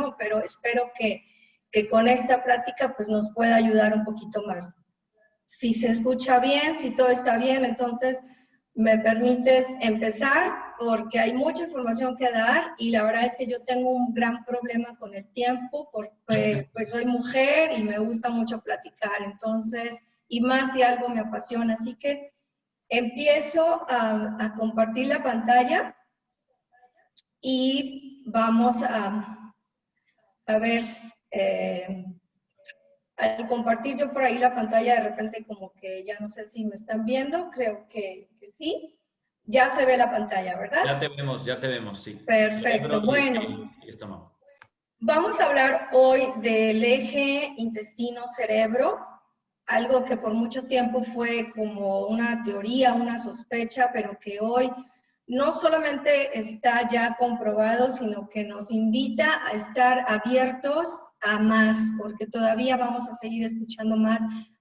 ¿no? Pero espero que con esta plática pues nos pueda ayudar un poquito más. Si se escucha bien, si todo está bien, entonces me permites empezar porque hay mucha información que dar y la verdad es que yo tengo un gran problema con el tiempo porque pues soy mujer y me gusta mucho platicar, entonces, y más si algo me apasiona, así que empiezo a compartir la pantalla y vamos a ver, al compartir yo por ahí la pantalla, de repente como que ya no sé si me están viendo, creo que sí. Ya se ve la pantalla, ¿verdad? Ya te vemos, sí. Perfecto, bueno. Vamos a hablar hoy del eje intestino-cerebro, algo que por mucho tiempo fue como una teoría, una sospecha, pero que hoy no solamente está ya comprobado, sino que nos invita a estar abiertos a más, porque todavía vamos a seguir escuchando más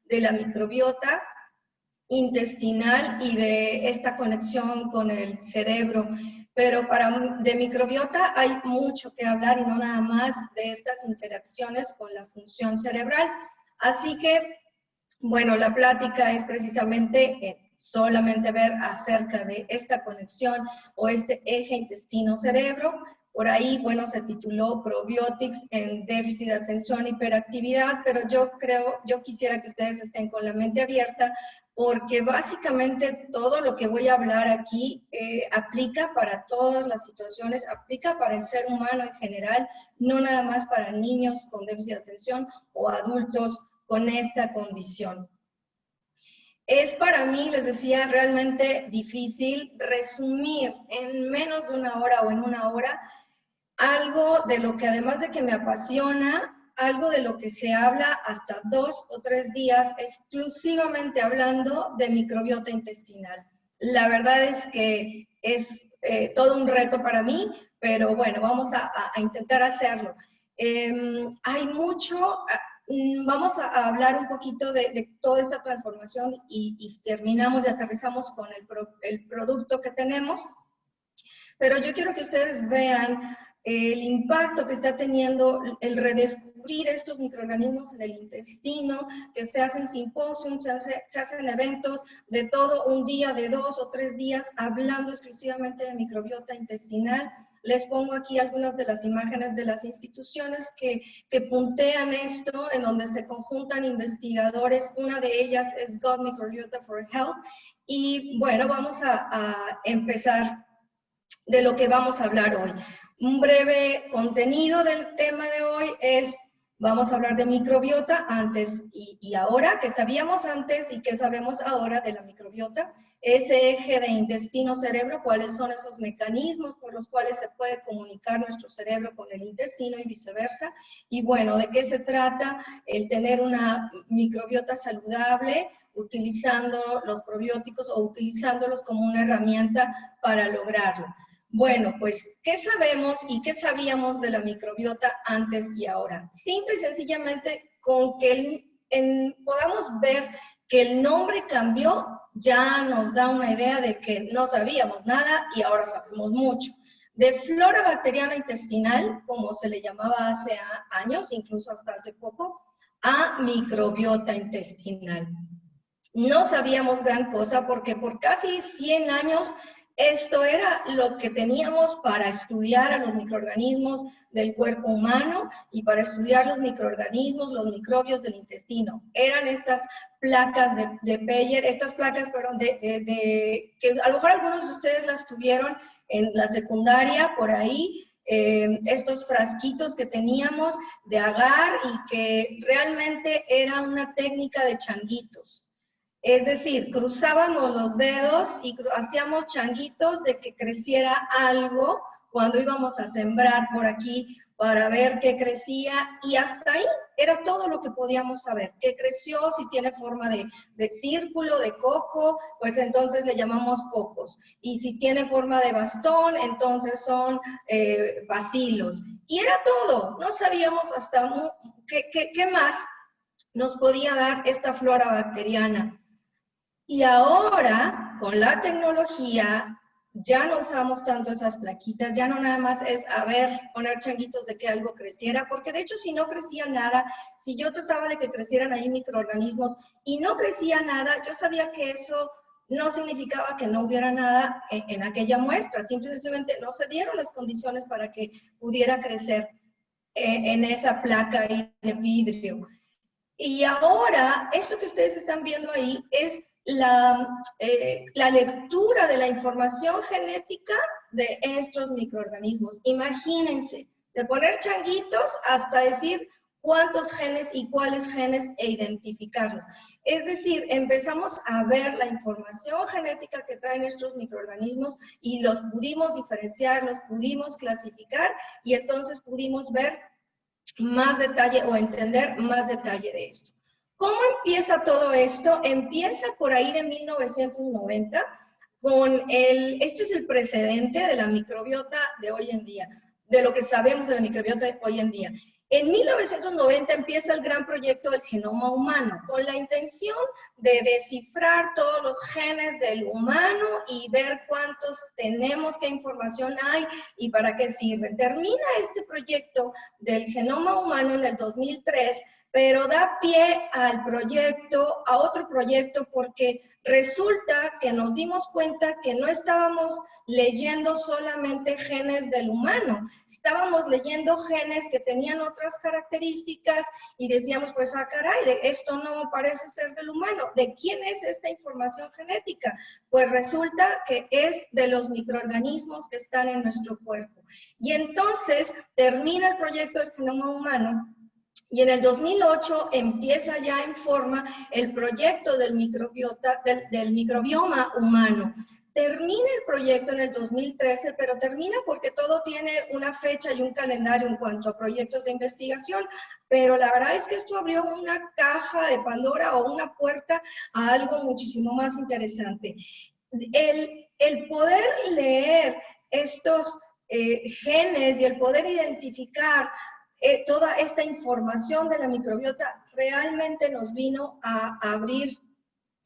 de la microbiota intestinal y de esta conexión con el cerebro. Pero de microbiota hay mucho que hablar y no nada más de estas interacciones con la función cerebral. Así que, bueno, la plática es precisamente solamente ver acerca de esta conexión o este eje intestino-cerebro. Por ahí, bueno, se tituló Probiotics en déficit de atención e hiperactividad, pero yo quisiera que ustedes estén con la mente abierta porque básicamente todo lo que voy a hablar aquí aplica para todas las situaciones, aplica para el ser humano en general, no nada más para niños con déficit de atención o adultos con esta condición. Es para mí, les decía, realmente difícil resumir en menos de una hora o en una hora algo de lo que además de que me apasiona, algo de lo que se habla hasta 2 o 3 días exclusivamente hablando de microbiota intestinal. La verdad es que es todo un reto para mí, pero bueno, vamos a intentar hacerlo. Hay mucho, vamos a hablar un poquito de toda esta transformación y terminamos y aterrizamos con el producto que tenemos, pero yo quiero que ustedes vean el impacto que está teniendo el redescubrir estos microorganismos en el intestino, que se hacen simposios, se hacen eventos de todo un día, de 2 o 3 días, hablando exclusivamente de microbiota intestinal. Les pongo aquí algunas de las imágenes de las instituciones que puntean esto, en donde se conjuntan investigadores. Una de ellas es Gut Microbiota for Health. Y bueno, vamos a empezar de lo que vamos a hablar hoy. Un breve contenido del tema de hoy es, vamos a hablar de microbiota antes y ahora, que sabíamos antes y que sabemos ahora de la microbiota, ese eje de intestino-cerebro, cuáles son esos mecanismos por los cuales se puede comunicar nuestro cerebro con el intestino y viceversa, y bueno, de qué se trata el tener una microbiota saludable, utilizando los probióticos o utilizándolos como una herramienta para lograrlo. Bueno, pues, ¿qué sabemos y qué sabíamos de la microbiota antes y ahora? Simple y sencillamente, con que podamos ver que el nombre cambió, ya nos da una idea de que no sabíamos nada y ahora sabemos mucho. De flora bacteriana intestinal, como se le llamaba hace años, incluso hasta hace poco, a microbiota intestinal. No sabíamos gran cosa porque por casi 100 años esto era lo que teníamos para estudiar a los microorganismos del cuerpo humano y para estudiar los microorganismos, los microbios del intestino. Eran estas placas de Peyer, estas placas, perdón, que a lo mejor algunos de ustedes las tuvieron en la secundaria, por ahí, estos frasquitos que teníamos de agar y que realmente era una técnica de changuitos. Es decir, cruzábamos los dedos y hacíamos changuitos de que creciera algo cuando íbamos a sembrar por aquí para ver qué crecía y hasta ahí era todo lo que podíamos saber. ¿Qué creció? Si tiene forma de círculo, de coco, pues entonces le llamamos cocos. Y si tiene forma de bastón, entonces son bacilos. Y era todo. No sabíamos hasta qué más nos podía dar esta flora bacteriana. Y ahora, con la tecnología, ya no usamos tanto esas plaquitas, ya no nada más es, a ver, poner changuitos de que algo creciera, porque de hecho si no crecía nada, si yo trataba de que crecieran ahí microorganismos y no crecía nada, yo sabía que eso no significaba que no hubiera nada en aquella muestra, simplemente no se dieron las condiciones para que pudiera crecer en esa placa de vidrio. Y ahora, esto que ustedes están viendo ahí es la lectura de la información genética de estos microorganismos. Imagínense, de poner changuitos hasta decir cuántos genes y cuáles genes e identificarlos. Es decir, empezamos a ver la información genética que traen estos microorganismos y los pudimos diferenciar, los pudimos clasificar y entonces pudimos ver más detalle o entender más detalle de esto. ¿Cómo empieza todo esto? Empieza por ahí de 1990 con este es el precedente de la microbiota de hoy en día, de lo que sabemos de la microbiota de hoy en día. En 1990 empieza el gran proyecto del genoma humano, con la intención de descifrar todos los genes del humano y ver cuántos tenemos, qué información hay y para qué sirven. Termina este proyecto del genoma humano en el 2003, pero da pie al proyecto, a otro proyecto, porque resulta que nos dimos cuenta que no estábamos leyendo solamente genes del humano, estábamos leyendo genes que tenían otras características y decíamos, pues, ah, caray, esto no parece ser del humano. ¿De quién es esta información genética? Pues resulta que es de los microorganismos que están en nuestro cuerpo. Y entonces termina el proyecto del genoma humano. Y en el 2008 empieza ya en forma el proyecto del microbioma humano. Termina el proyecto en el 2013, pero termina porque todo tiene una fecha y un calendario en cuanto a proyectos de investigación, pero la verdad es que esto abrió una caja de Pandora o una puerta a algo muchísimo más interesante. El poder leer estos genes y el poder identificar toda esta información de la microbiota realmente nos vino a abrir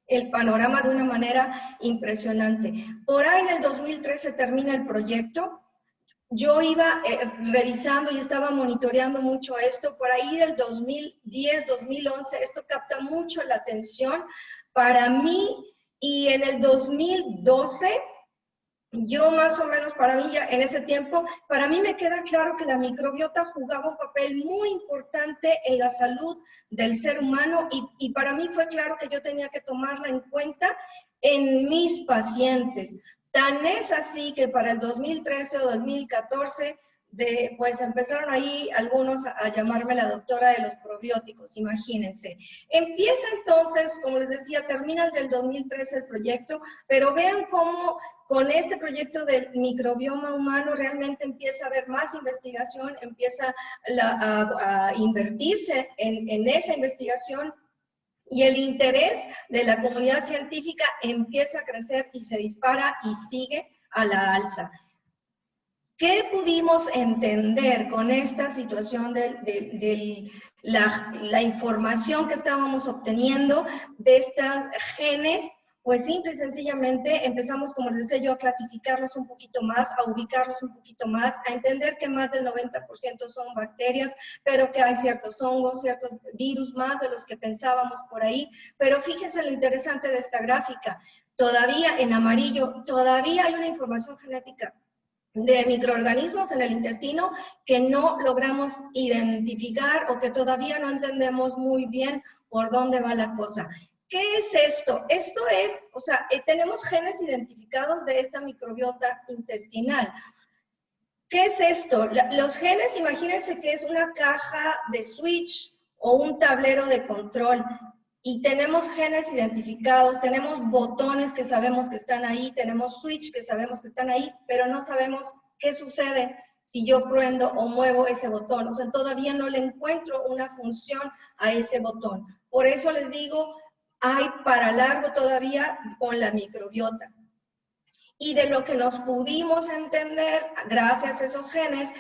el panorama de una manera impresionante. Por ahí en el 2013 termina el proyecto. Yo iba revisando y estaba monitoreando mucho esto. Por ahí del 2010, 2011, esto capta mucho la atención para mí. Y en el 2012... yo más o menos para mí ya en ese tiempo, para mí me queda claro que la microbiota jugaba un papel muy importante en la salud del ser humano y para mí fue claro que yo tenía que tomarla en cuenta en mis pacientes. Tan es así que para el 2013 o 2014, pues empezaron ahí algunos a llamarme la doctora de los probióticos, imagínense. Empieza entonces, como les decía, termina el del 2013 el proyecto, pero vean cómo con este proyecto del microbioma humano realmente empieza a haber más investigación, empieza a invertirse en esa investigación y el interés de la comunidad científica empieza a crecer y se dispara y sigue a la alza. ¿Qué pudimos entender con esta situación de la información que estábamos obteniendo de estos genes? Pues simple y sencillamente empezamos, como les decía yo, a clasificarlos un poquito más, a ubicarlos un poquito más, a entender que más del 90% son bacterias, pero que hay ciertos hongos, ciertos virus más de los que pensábamos por ahí. Pero fíjense lo interesante de esta gráfica. Todavía en amarillo, todavía hay una información genética de microorganismos en el intestino que no logramos identificar o que todavía no entendemos muy bien por dónde va la cosa. ¿Qué es esto? Esto es, o sea, tenemos genes identificados de esta microbiota intestinal. ¿Qué es esto? Los genes, imagínense que es una caja de switch o un tablero de control. Y tenemos genes identificados, tenemos botones que sabemos que están ahí, tenemos switch que sabemos que están ahí, pero no sabemos qué sucede si yo prendo o muevo ese botón. O sea, todavía no le encuentro una función a ese botón. Por eso les digo, hay para largo todavía con la microbiota. Y de lo que nos pudimos entender, gracias a esos genes,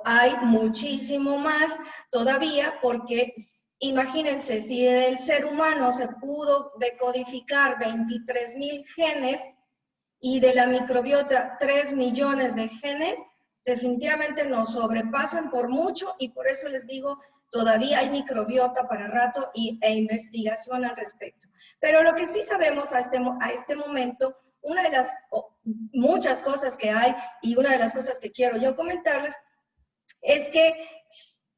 hay muchísimo más todavía porque... imagínense, si del ser humano se pudo decodificar 23,000 genes, y de la microbiota 3 millones de genes, definitivamente nos sobrepasan por mucho y por eso les digo, todavía hay microbiota para rato e investigación al respecto. Pero lo que sí sabemos a este momento, una de las muchas cosas que hay y una de las cosas que quiero yo comentarles es que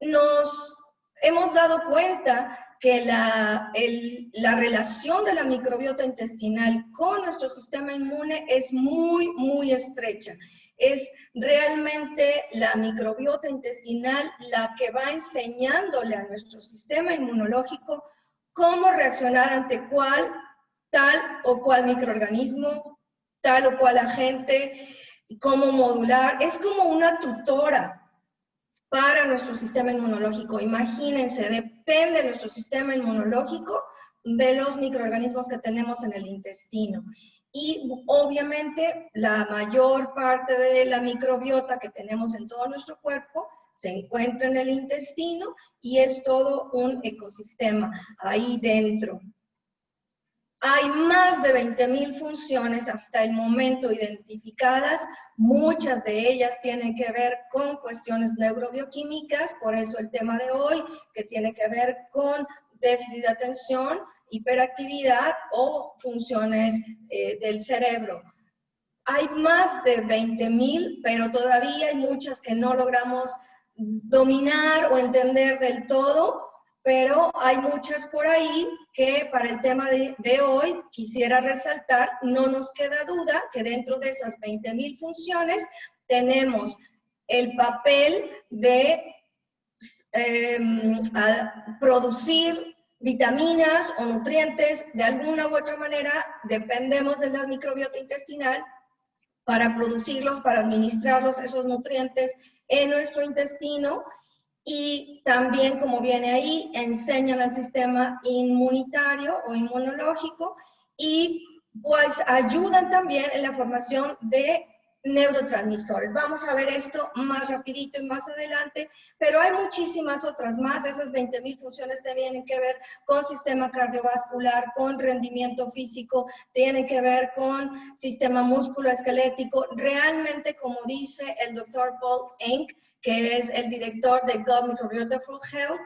nos hemos dado cuenta que la relación de la microbiota intestinal con nuestro sistema inmune es muy, muy estrecha. Es realmente la microbiota intestinal la que va enseñándole a nuestro sistema inmunológico cómo reaccionar ante tal o cual microorganismo, tal o cual agente, cómo modular. Es como una tutora para nuestro sistema inmunológico. Imagínense, depende de nuestro sistema inmunológico de los microorganismos que tenemos en el intestino. Y obviamente la mayor parte de la microbiota que tenemos en todo nuestro cuerpo se encuentra en el intestino y es todo un ecosistema ahí dentro. Hay más de 20,000 funciones hasta el momento identificadas, muchas de ellas tienen que ver con cuestiones neurobioquímicas, por eso el tema de hoy, que tiene que ver con déficit de atención, hiperactividad o funciones del cerebro. Hay más de 20,000, pero todavía hay muchas que no logramos dominar o entender del todo, pero hay muchas por ahí que para el tema de hoy quisiera resaltar. No nos queda duda que dentro de esas 20,000 funciones tenemos el papel de producir vitaminas o nutrientes. De alguna u otra manera dependemos de la microbiota intestinal para producirlos, para administrarlos, esos nutrientes en nuestro intestino. Y también, como viene ahí, enseñan al sistema inmunitario o inmunológico y pues ayudan también en la formación de neurotransmisores. Vamos a ver esto más rapidito y más adelante, pero hay muchísimas otras más. Esas 20,000 funciones tienen que ver con sistema cardiovascular, con rendimiento físico, tienen que ver con sistema musculoesquelético. Realmente, como dice el doctor Paul Enck, que es el director de Gut Microbiota for Health,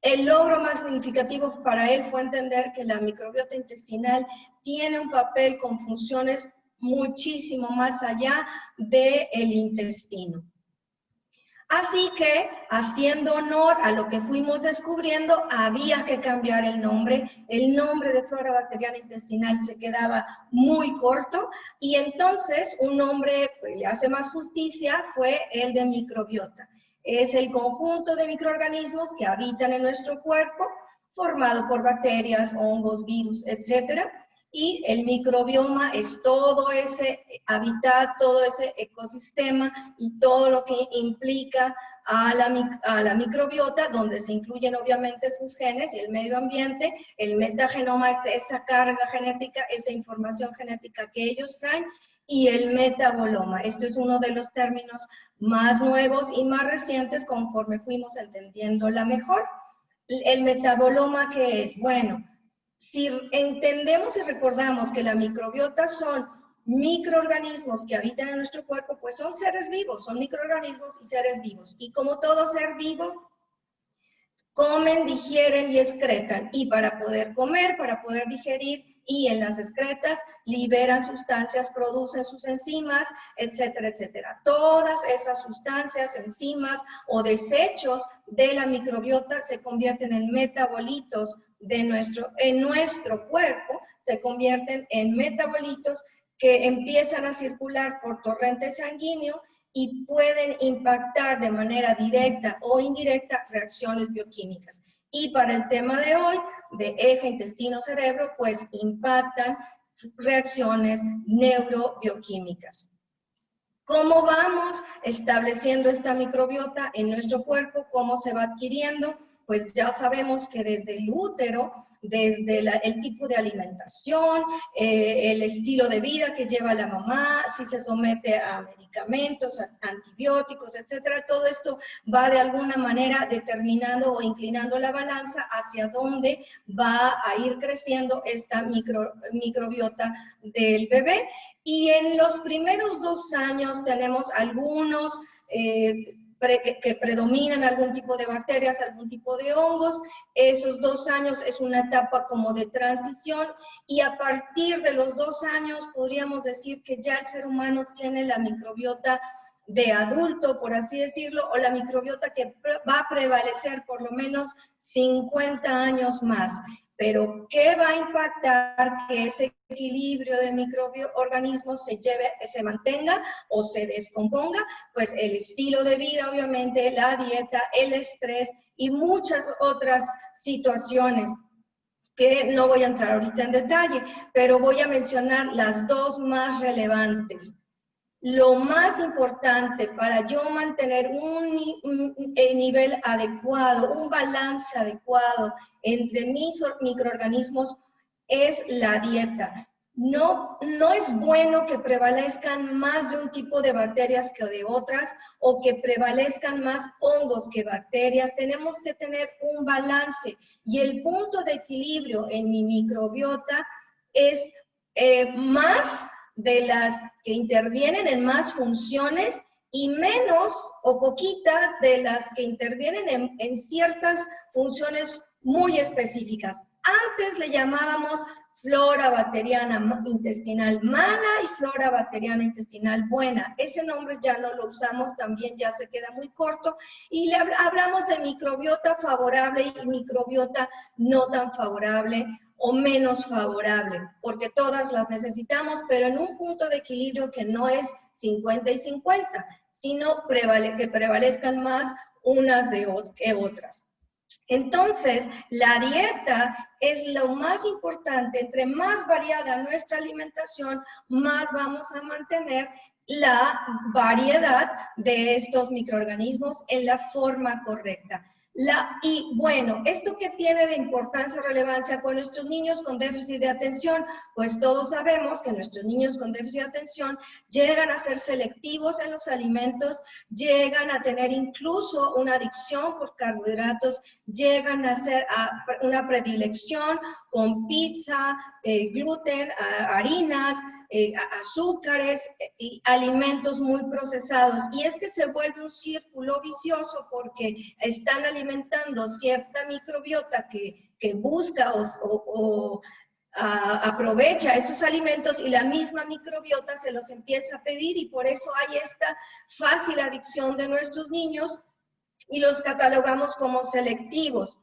el logro más significativo para él fue entender que la microbiota intestinal tiene un papel con funciones muchísimo más allá del intestino. Así que, haciendo honor a lo que fuimos descubriendo, había que cambiar el nombre. El nombre de flora bacteriana intestinal se quedaba muy corto y entonces un nombre que le hace más justicia fue el de microbiota. Es el conjunto de microorganismos que habitan en nuestro cuerpo, formado por bacterias, hongos, virus, etc. Y el microbioma es todo ese hábitat, todo ese ecosistema y todo lo que implica a la microbiota, donde se incluyen obviamente sus genes y el medio ambiente. El metagenoma es esa carga genética, esa información genética que ellos traen, y el metaboloma. Esto es uno de los términos más nuevos y más recientes conforme fuimos entendiéndola mejor. El metaboloma, ¿qué es? Bueno, si entendemos y recordamos que la microbiota son microorganismos que habitan en nuestro cuerpo, pues son seres vivos, son microorganismos y seres vivos. Y como todo ser vivo, comen, digieren y excretan. Y para poder comer, para poder digerir y en las excretas, liberan sustancias, producen sus enzimas, etcétera, etcétera. Todas esas sustancias, enzimas o desechos de la microbiota se convierten en metabolitos en nuestro cuerpo, se convierten en metabolitos que empiezan a circular por torrente sanguíneo y pueden impactar de manera directa o indirecta reacciones bioquímicas. Y para el tema de hoy, de eje intestino-cerebro, pues impactan reacciones neurobioquímicas. ¿Cómo vamos estableciendo esta microbiota en nuestro cuerpo? ¿Cómo se va adquiriendo? pues ya sabemos que desde el útero, desde el tipo de alimentación, el estilo de vida que lleva la mamá, si se somete a medicamentos, a antibióticos, etcétera, todo esto va de alguna manera determinando o inclinando la balanza hacia dónde va a ir creciendo esta microbiota del bebé. Y en los primeros 2 años tenemos algunos que predominan algún tipo de bacterias, algún tipo de hongos. Esos 2 años es una etapa como de transición, y a partir de los 2 años podríamos decir que ya el ser humano tiene la microbiota de adulto, por así decirlo, o la microbiota que va a prevalecer por lo menos 50 años más. Pero, ¿qué va a impactar que ese equilibrio de microorganismos se mantenga o se descomponga? Pues el estilo de vida, obviamente, la dieta, el estrés y muchas otras situaciones que no voy a entrar ahorita en detalle, pero voy a mencionar las 2 más relevantes. Lo más importante para yo mantener un nivel adecuado, un balance adecuado entre mis microorganismos es la dieta. No es bueno que prevalezcan más de un tipo de bacterias que de otras, o que prevalezcan más hongos que bacterias. Tenemos que tener un balance, y el punto de equilibrio en mi microbiota es más de las que intervienen en más funciones y menos o poquitas de las que intervienen en ciertas funciones muy específicas. Antes le llamábamos flora bacteriana intestinal mala y flora bacteriana intestinal buena. Ese nombre ya no lo usamos, también ya se queda muy corto, y hablamos de microbiota favorable y microbiota no tan favorable o menos favorable, porque todas las necesitamos, pero en un punto de equilibrio que no es 50 y 50, sino que prevalezcan más unas que otras. Entonces, la dieta es lo más importante. Entre más variada nuestra alimentación, más vamos a mantener la variedad de estos microorganismos en la forma correcta. Y bueno, ¿esto qué tiene de importancia o relevancia con nuestros niños con déficit de atención? Pues todos sabemos que nuestros niños con déficit de atención llegan a ser selectivos en los alimentos, llegan a tener incluso una adicción por carbohidratos, llegan a hacer una predilección con pizza, gluten, harinas, azúcares y alimentos muy procesados. Y es que se vuelve un círculo vicioso, porque están alimentando cierta microbiota que busca o aprovecha estos alimentos, y la misma microbiota se los empieza a pedir, y por eso hay esta fácil adicción de nuestros niños y los catalogamos como selectivos.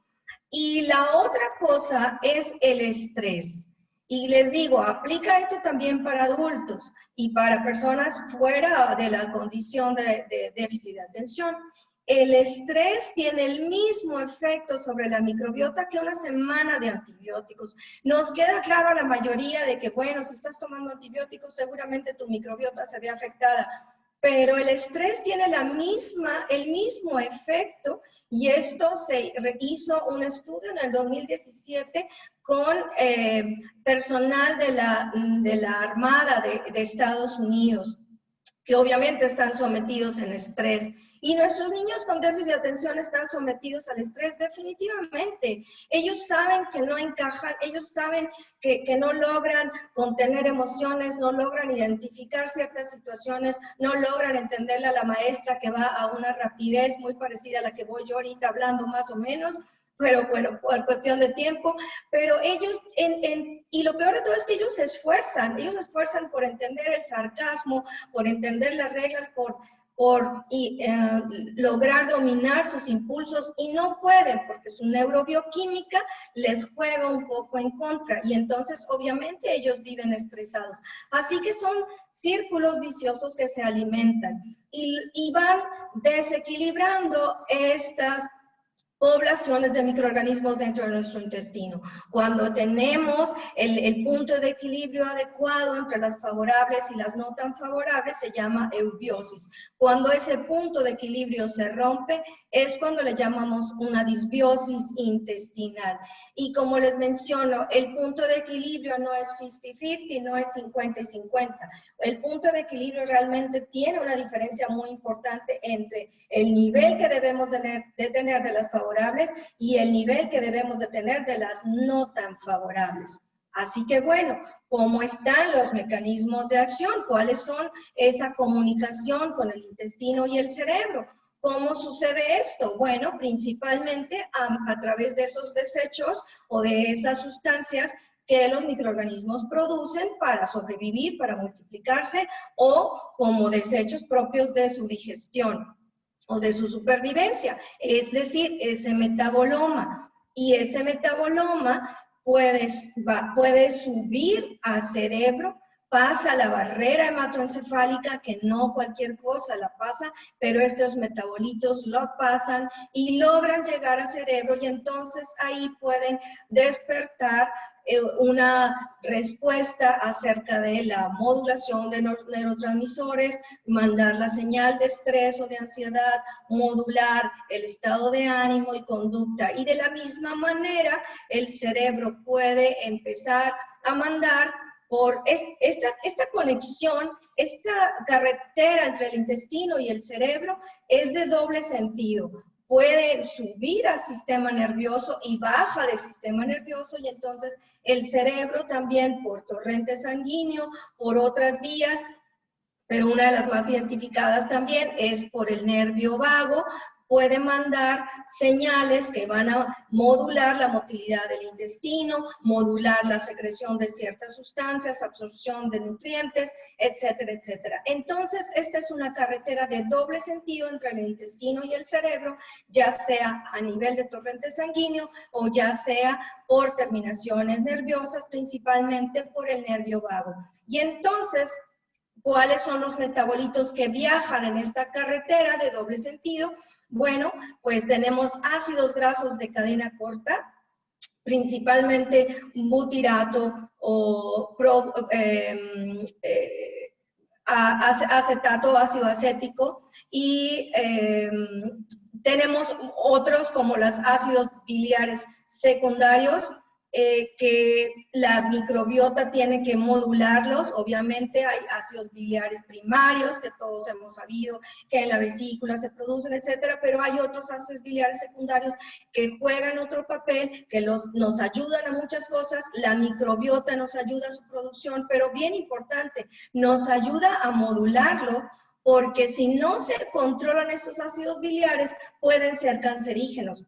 Y la otra cosa es el estrés. Y les digo, aplica esto también para adultos y para personas fuera de la condición de déficit de atención. El estrés tiene el mismo efecto sobre la microbiota que una semana de antibióticos. Nos queda claro a la mayoría de que, bueno, si estás tomando antibióticos, seguramente tu microbiota se ve afectada. Pero el estrés tiene el mismo efecto, y esto se hizo un estudio en el 2017 con personal de la Armada de Estados Unidos, que obviamente están sometidos en estrés. Y nuestros niños con déficit de atención están sometidos al estrés definitivamente. Ellos saben que no encajan, ellos saben que no logran contener emociones, no logran identificar ciertas situaciones, no logran entenderle a la maestra que va a una rapidez muy parecida a la que voy yo ahorita hablando más o menos, pero bueno, por cuestión de tiempo. Pero ellos, y lo peor de todo es que ellos se esfuerzan por entender el sarcasmo, por entender las reglas, por lograr dominar sus impulsos, y no pueden porque su neurobioquímica les juega un poco en contra, y entonces obviamente ellos viven estresados. Así que son círculos viciosos que se alimentan y van desequilibrando poblaciones de microorganismos dentro de nuestro intestino. Cuando tenemos el punto de equilibrio adecuado entre las favorables y las no tan favorables, se llama eubiosis. Cuando ese punto de equilibrio se rompe, es cuando le llamamos una disbiosis intestinal. Y como les menciono, el punto de equilibrio no es 50-50, no es 50 y 50. El punto de equilibrio realmente tiene una diferencia muy importante entre el nivel que debemos de tener de las favorables y el nivel que debemos de tener de las no tan favorables. Así que bueno, ¿cómo están los mecanismos de acción? ¿Cuáles son esa comunicación con el intestino y el cerebro? ¿Cómo sucede esto? Bueno, principalmente a través de esos desechos o de esas sustancias que los microorganismos producen para sobrevivir, para multiplicarse o como desechos propios de su digestión o de su supervivencia, es decir, ese metaboloma. Y ese metaboloma puede subir al cerebro, pasa la barrera hematoencefálica, que no cualquier cosa la pasa, pero estos metabolitos lo pasan y logran llegar al cerebro y entonces ahí pueden despertar una respuesta acerca de la modulación de neurotransmisores, mandar la señal de estrés o de ansiedad, modular el estado de ánimo y conducta. Y de la misma manera, el cerebro puede empezar a mandar por esta conexión, esta carretera entre el intestino y el cerebro es de doble sentido. Puede subir al sistema nervioso y baja del sistema nervioso y entonces el cerebro también por torrente sanguíneo, por otras vías, pero una de las más identificadas también es por el nervio vago, puede mandar señales que van a modular la motilidad del intestino, modular la secreción de ciertas sustancias, absorción de nutrientes, etcétera, etcétera. Entonces, esta es una carretera de doble sentido entre el intestino y el cerebro, ya sea a nivel de torrente sanguíneo o ya sea por terminaciones nerviosas, principalmente por el nervio vago. Y entonces, ¿cuáles son los metabolitos que viajan en esta carretera de doble sentido? Bueno, pues tenemos ácidos grasos de cadena corta, principalmente butirato o acetato, ácido acético, y tenemos otros como los ácidos biliares secundarios, que la microbiota tiene que modularlos. Obviamente hay ácidos biliares primarios que todos hemos sabido que en la vesícula se producen, etcétera, pero hay otros ácidos biliares secundarios que juegan otro papel, que nos ayudan a muchas cosas. La microbiota nos ayuda a su producción, pero bien importante, nos ayuda a modularlo, porque si no se controlan estos ácidos biliares pueden ser cancerígenos.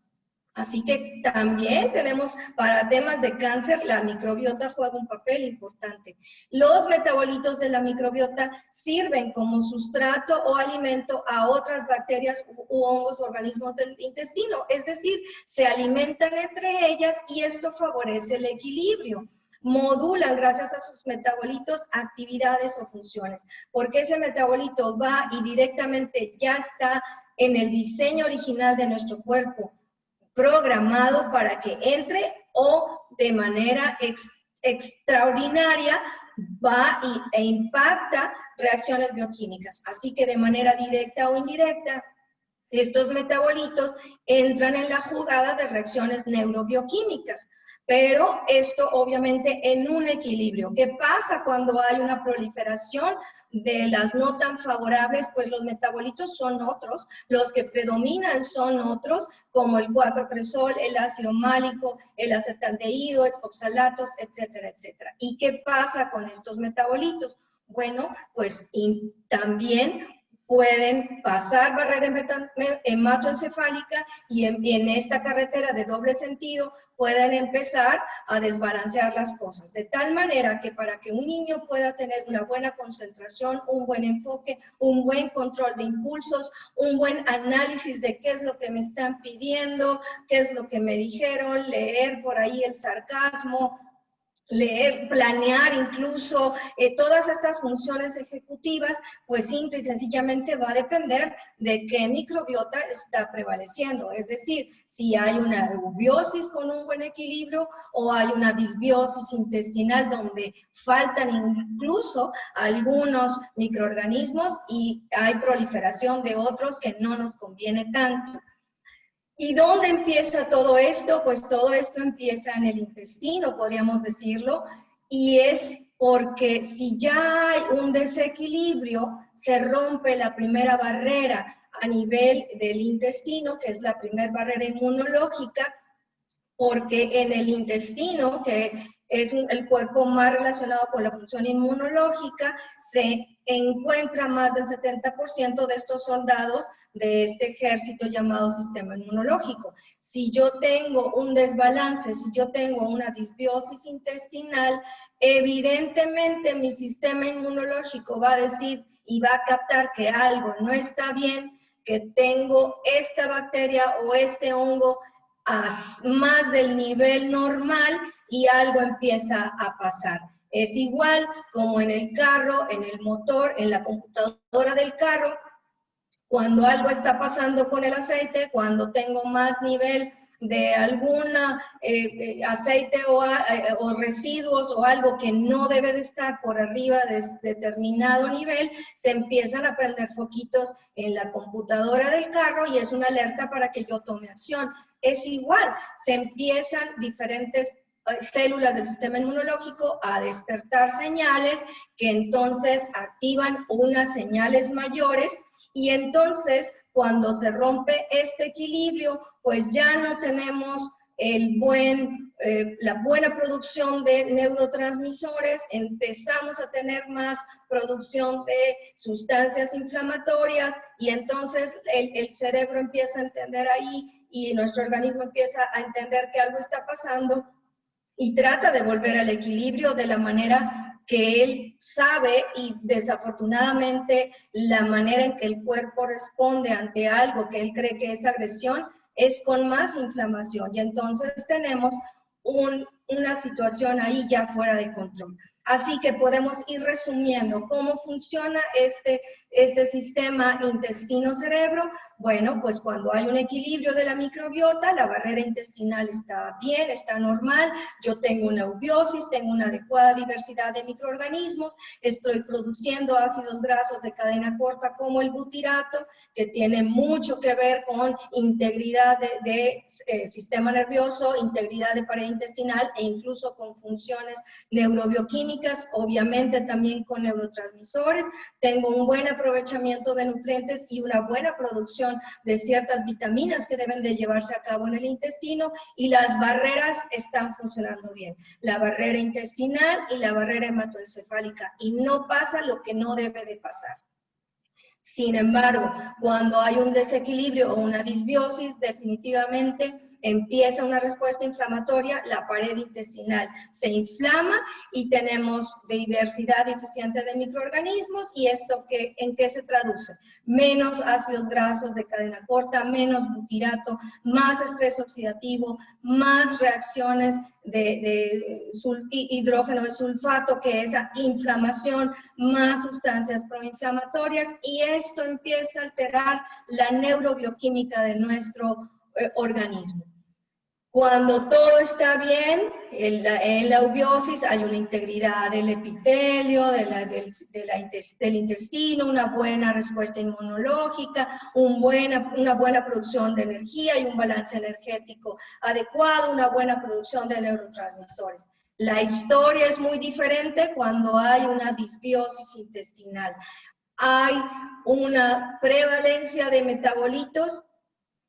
Así que también tenemos para temas de cáncer, la microbiota juega un papel importante. Los metabolitos de la microbiota sirven como sustrato o alimento a otras bacterias u hongos u organismos del intestino, es decir, se alimentan entre ellas y esto favorece el equilibrio. Modulan gracias a sus metabolitos actividades o funciones, porque ese metabolito va y directamente ya está en el diseño original de nuestro cuerpo, programado para que entre o de manera extraordinaria va e impacta reacciones bioquímicas. Así que de manera directa o indirecta, estos metabolitos entran en la jugada de reacciones neurobioquímicas. Pero esto obviamente en un equilibrio. ¿Qué pasa cuando hay una proliferación de las no tan favorables? Pues los metabolitos son otros, los que predominan son otros, como el 4-presol, el ácido málico, el acetaldehído, oxalatos, etcétera, etcétera. ¿Y qué pasa con estos metabolitos? Bueno, pues también pueden pasar barrera hematoencefálica y en esta carretera de doble sentido pueden empezar a desbalancear las cosas, de tal manera que para que un niño pueda tener una buena concentración, un buen enfoque, un buen control de impulsos, un buen análisis de qué es lo que me están pidiendo, qué es lo que me dijeron, leer por ahí el sarcasmo, leer, planear incluso todas estas funciones ejecutivas, pues simple y sencillamente va a depender de qué microbiota está prevaleciendo. Es decir, si hay una eubiosis con un buen equilibrio o hay una disbiosis intestinal donde faltan incluso algunos microorganismos y hay proliferación de otros que no nos conviene tanto. ¿Y dónde empieza todo esto? Pues todo esto empieza en el intestino, podríamos decirlo, y es porque si ya hay un desequilibrio, se rompe la primera barrera a nivel del intestino, que es la primera barrera inmunológica, porque en el intestino, que es el cuerpo más relacionado con la función inmunológica, se encuentra más del 70% de estos soldados de este ejército llamado sistema inmunológico. Si yo tengo un desbalance, si yo tengo una disbiosis intestinal, evidentemente mi sistema inmunológico va a decir y va a captar que algo no está bien, que tengo esta bacteria o este hongo a más del nivel normal y algo empieza a pasar. Es igual como en el carro, en el motor, en la computadora del carro, cuando algo está pasando con el aceite, cuando tengo más nivel de alguna aceite o residuos o algo que no debe de estar por arriba de determinado nivel, se empiezan a prender foquitos en la computadora del carro y es una alerta para que yo tome acción. Es igual, se empiezan diferentes células del sistema inmunológico a despertar señales que entonces activan unas señales mayores y entonces cuando se rompe este equilibrio, pues ya no tenemos la buena producción de neurotransmisores, empezamos a tener más producción de sustancias inflamatorias y entonces el cerebro empieza a entender ahí y nuestro organismo empieza a entender que algo está pasando y trata de volver al equilibrio de la manera que él sabe y desafortunadamente la manera en que el cuerpo responde ante algo que él cree que es agresión es con más inflamación y entonces tenemos una situación ahí ya fuera de control. Así que podemos ir resumiendo cómo funciona este sistema intestino-cerebro. Bueno, pues cuando hay un equilibrio de la microbiota, la barrera intestinal está bien, está normal, yo tengo una eubiosis, tengo una adecuada diversidad de microorganismos, estoy produciendo ácidos grasos de cadena corta como el butirato, que tiene mucho que ver con integridad de sistema nervioso, integridad de pared intestinal e incluso con funciones neurobioquímicas, obviamente también con neurotransmisores. Tengo un buen aprovechamiento de nutrientes y una buena producción de ciertas vitaminas que deben de llevarse a cabo en el intestino y las barreras están funcionando bien. La barrera intestinal y la barrera hematoencefálica y no pasa lo que no debe de pasar. Sin embargo, cuando hay un desequilibrio o una disbiosis, definitivamente empieza una respuesta inflamatoria, la pared intestinal se inflama y tenemos diversidad deficiente de microorganismos y esto ¿en qué se traduce? Menos ácidos grasos de cadena corta, menos butirato, más estrés oxidativo, más reacciones de hidrógeno de sulfato, que es inflamación, más sustancias proinflamatorias y esto empieza a alterar la neurobioquímica de nuestro organismo. Cuando todo está bien, en la eubiosis hay una integridad del epitelio, del intestino, una buena respuesta inmunológica, una buena producción de energía y un balance energético adecuado, una buena producción de neurotransmisores. La historia es muy diferente cuando hay una disbiosis intestinal. Hay una prevalencia de metabolitos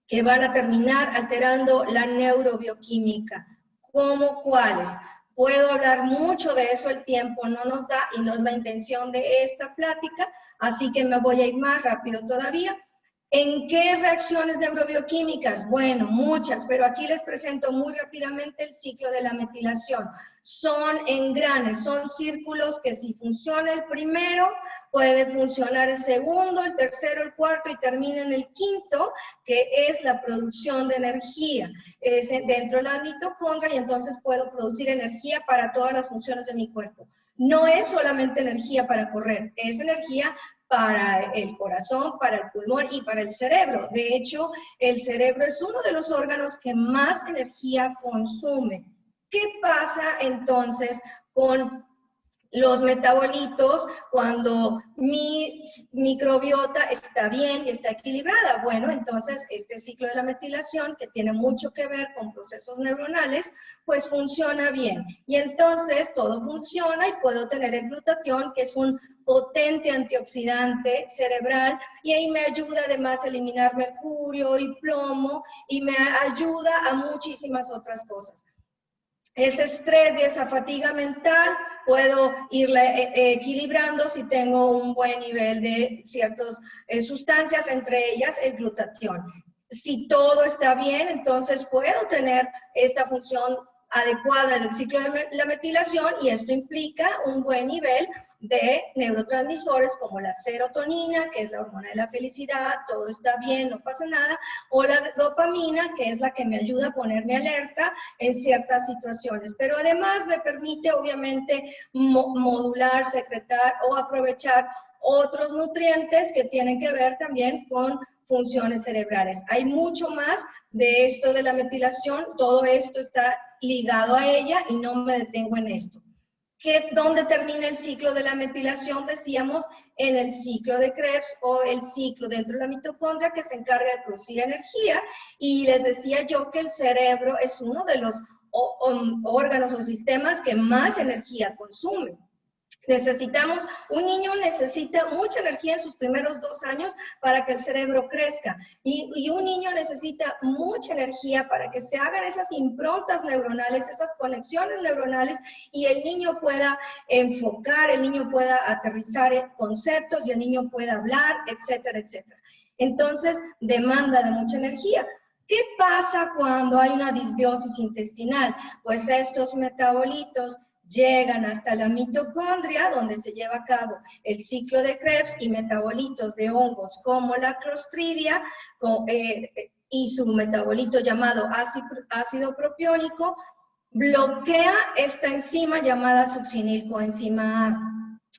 que van a terminar alterando la neurobioquímica. ¿Cómo cuáles? Puedo hablar mucho de eso, el tiempo no nos da y no es la intención de esta plática, así que me voy a ir más rápido todavía. ¿En qué reacciones neurobioquímicas? Bueno, muchas, pero aquí les presento muy rápidamente el ciclo de la metilación. Son engranes, son círculos que si funciona el primero, puede funcionar el segundo, el tercero, el cuarto y termina en el quinto, que es la producción de energía. Es dentro de la mitocondria y entonces puedo producir energía para todas las funciones de mi cuerpo. No es solamente energía para correr, es energía para el corazón, para el pulmón y para el cerebro. De hecho, el cerebro es uno de los órganos que más energía consume. ¿Qué pasa entonces con los metabolitos cuando mi microbiota está bien y está equilibrada? Bueno, entonces este ciclo de la metilación, que tiene mucho que ver con procesos neuronales, pues funciona bien. Y entonces todo funciona y puedo tener el glutatión, que es un potente antioxidante cerebral, y ahí me ayuda además a eliminar mercurio y plomo y me ayuda a muchísimas otras cosas. Ese estrés y esa fatiga mental puedo irla equilibrando si tengo un buen nivel de ciertas sustancias, entre ellas el glutatión. Si todo está bien, entonces puedo tener esta función adecuada del ciclo de la metilación, y esto implica un buen nivel de neurotransmisores como la serotonina, que es la hormona de la felicidad, todo está bien, no pasa nada, o la dopamina, que es la que me ayuda a ponerme alerta en ciertas situaciones, pero además me permite obviamente modular, secretar o aprovechar otros nutrientes que tienen que ver también con funciones cerebrales. Hay mucho más de esto de la metilación, todo esto está ligado a ella y no me detengo en esto. ¿Dónde termina el ciclo de la metilación? Decíamos, en el ciclo de Krebs o el ciclo dentro de la mitocondria, que se encarga de producir energía, y les decía yo que el cerebro es uno de los órganos o sistemas que más energía consume. Un niño necesita mucha energía en sus primeros 2 años para que el cerebro crezca, y un niño necesita mucha energía para que se hagan esas improntas neuronales, esas conexiones neuronales, y el niño pueda enfocar, el niño pueda aterrizar conceptos, y el niño pueda hablar, etcétera, etcétera. Entonces, demanda de mucha energía. ¿Qué pasa cuando hay una disbiosis intestinal? Pues estos metabolitos llegan hasta la mitocondria, donde se lleva a cabo el ciclo de Krebs, y metabolitos de hongos como la Clostridia y su metabolito llamado ácido propiónico bloquea esta enzima llamada succinilcoenzima A.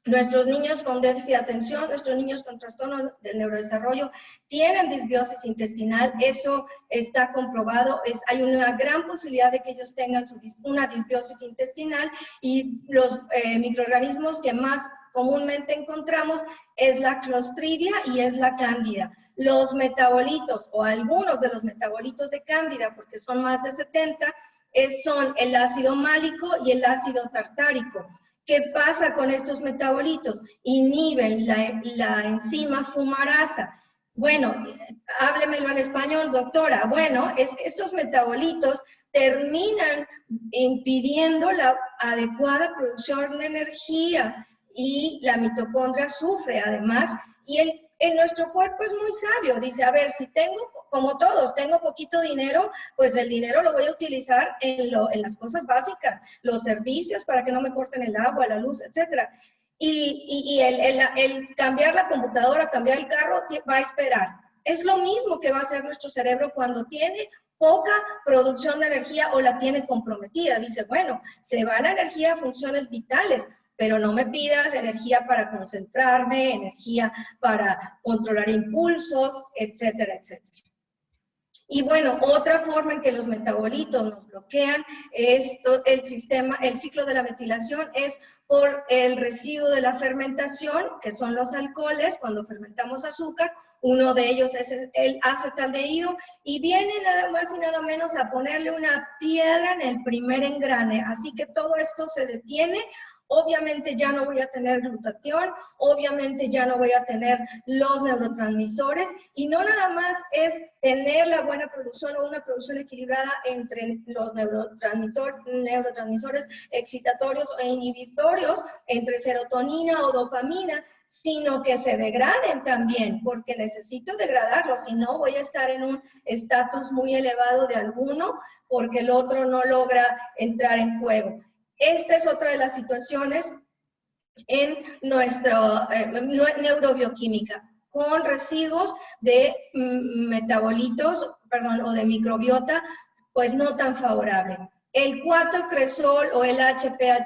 Nuestros niños con déficit de atención, nuestros niños con trastorno del neurodesarrollo tienen disbiosis intestinal, eso está comprobado, hay una gran posibilidad de que ellos tengan una disbiosis intestinal, y los microorganismos que más comúnmente encontramos es la Clostridia y es la Cándida. Los metabolitos, o algunos de los metabolitos de Cándida, porque son más de 70, son el ácido málico y el ácido tartárico. ¿Qué pasa con estos metabolitos? Inhiben la enzima fumarasa. Bueno, háblemelo en español, doctora. Bueno, es que estos metabolitos terminan impidiendo la adecuada producción de energía, y la mitocondria sufre además, y nuestro cuerpo es muy sabio, dice, a ver, si tengo, como todos, tengo poquito dinero, pues el dinero lo voy a utilizar en las cosas básicas, los servicios para que no me corten el agua, la luz, etc. Y el cambiar la computadora, cambiar el carro, va a esperar. Es lo mismo que va a hacer nuestro cerebro cuando tiene poca producción de energía o la tiene comprometida. Dice, bueno, se va la energía a funciones vitales, pero no me pidas energía para concentrarme, energía para controlar impulsos, etcétera, etcétera. Y bueno, otra forma en que los metabolitos nos bloquean es el ciclo de la metilación, es por el residuo de la fermentación, que son los alcoholes. Cuando fermentamos azúcar, uno de ellos es el acetaldehído, y viene nada más y nada menos a ponerle una piedra en el primer engrane. Así que todo esto se detiene. Obviamente ya no voy a tener glutatión, obviamente ya no voy a tener los neurotransmisores, y no nada más es tener la buena producción o una producción equilibrada entre los neurotransmisores excitatorios e inhibitorios, entre serotonina o dopamina, sino que se degraden también, porque necesito degradarlos, si no voy a estar en un estatus muy elevado de alguno, porque el otro no logra entrar en juego. Esta es otra de las situaciones en nuestra neurobioquímica, con residuos de metabolitos, perdón, o de microbiota, pues no tan favorable. El 4-cresol o el HPA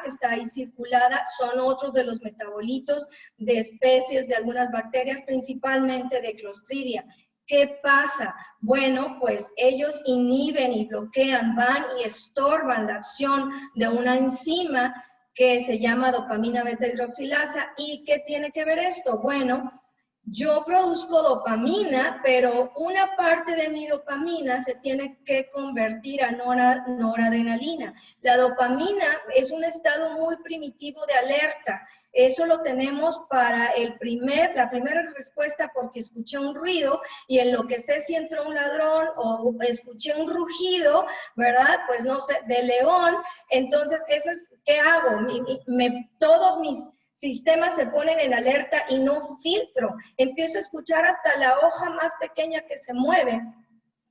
que está ahí circulada son otros de los metabolitos de especies de algunas bacterias, principalmente de Clostridia. ¿Qué pasa? Bueno, pues ellos inhiben y bloquean, van y estorban la acción de una enzima que se llama dopamina beta hidroxilasa. ¿Y qué tiene que ver esto? Bueno, yo produzco dopamina, pero una parte de mi dopamina se tiene que convertir a noradrenalina. La dopamina es un estado muy primitivo de alerta. Eso lo tenemos para la primera respuesta porque escuché un ruido y en lo que sé si entró un ladrón o escuché un rugido, ¿verdad? Pues no sé, de león. Entonces, eso es, ¿qué hago? Todos mis sistemas se ponen en alerta y no filtro. Empiezo a escuchar hasta la hoja más pequeña que se mueve,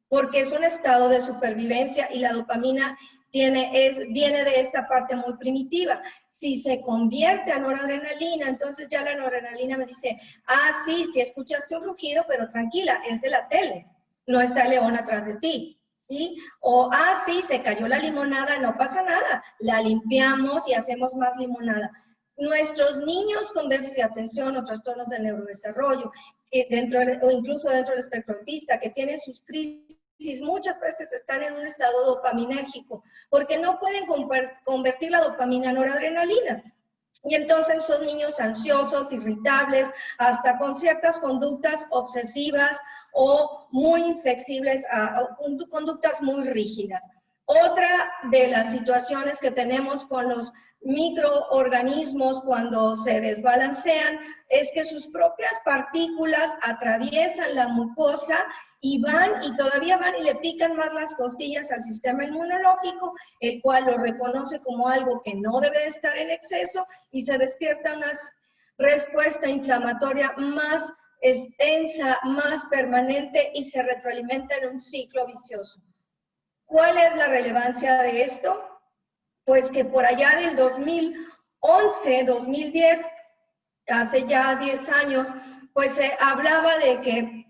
porque es un estado de supervivencia y la dopamina viene de esta parte muy primitiva. Si se convierte a noradrenalina, entonces ya la noradrenalina me dice, ah, sí escuchaste un rugido, pero tranquila, es de la tele, no está el león atrás de ti. ¿Sí? O, sí, se cayó la limonada, no pasa nada, la limpiamos y hacemos más limonada. Nuestros niños con déficit de atención o trastornos del neurodesarrollo, o incluso dentro del espectro autista, que tienen sus crisis, muchas veces están en un estado dopaminérgico, porque no pueden convertir la dopamina en noradrenalina. Y entonces son niños ansiosos, irritables, hasta con ciertas conductas obsesivas o muy inflexibles, o conductas muy rígidas. Otra de las situaciones que tenemos con los microorganismos cuando se desbalancean es que sus propias partículas atraviesan la mucosa y todavía van y le pican más las costillas al sistema inmunológico, el cual lo reconoce como algo que no debe de estar en exceso y se despierta una respuesta inflamatoria más extensa, más permanente y se retroalimenta en un ciclo vicioso. ¿Cuál es la relevancia de esto? Pues que por allá del 2011, 2010, hace ya 10 años, pues se hablaba de que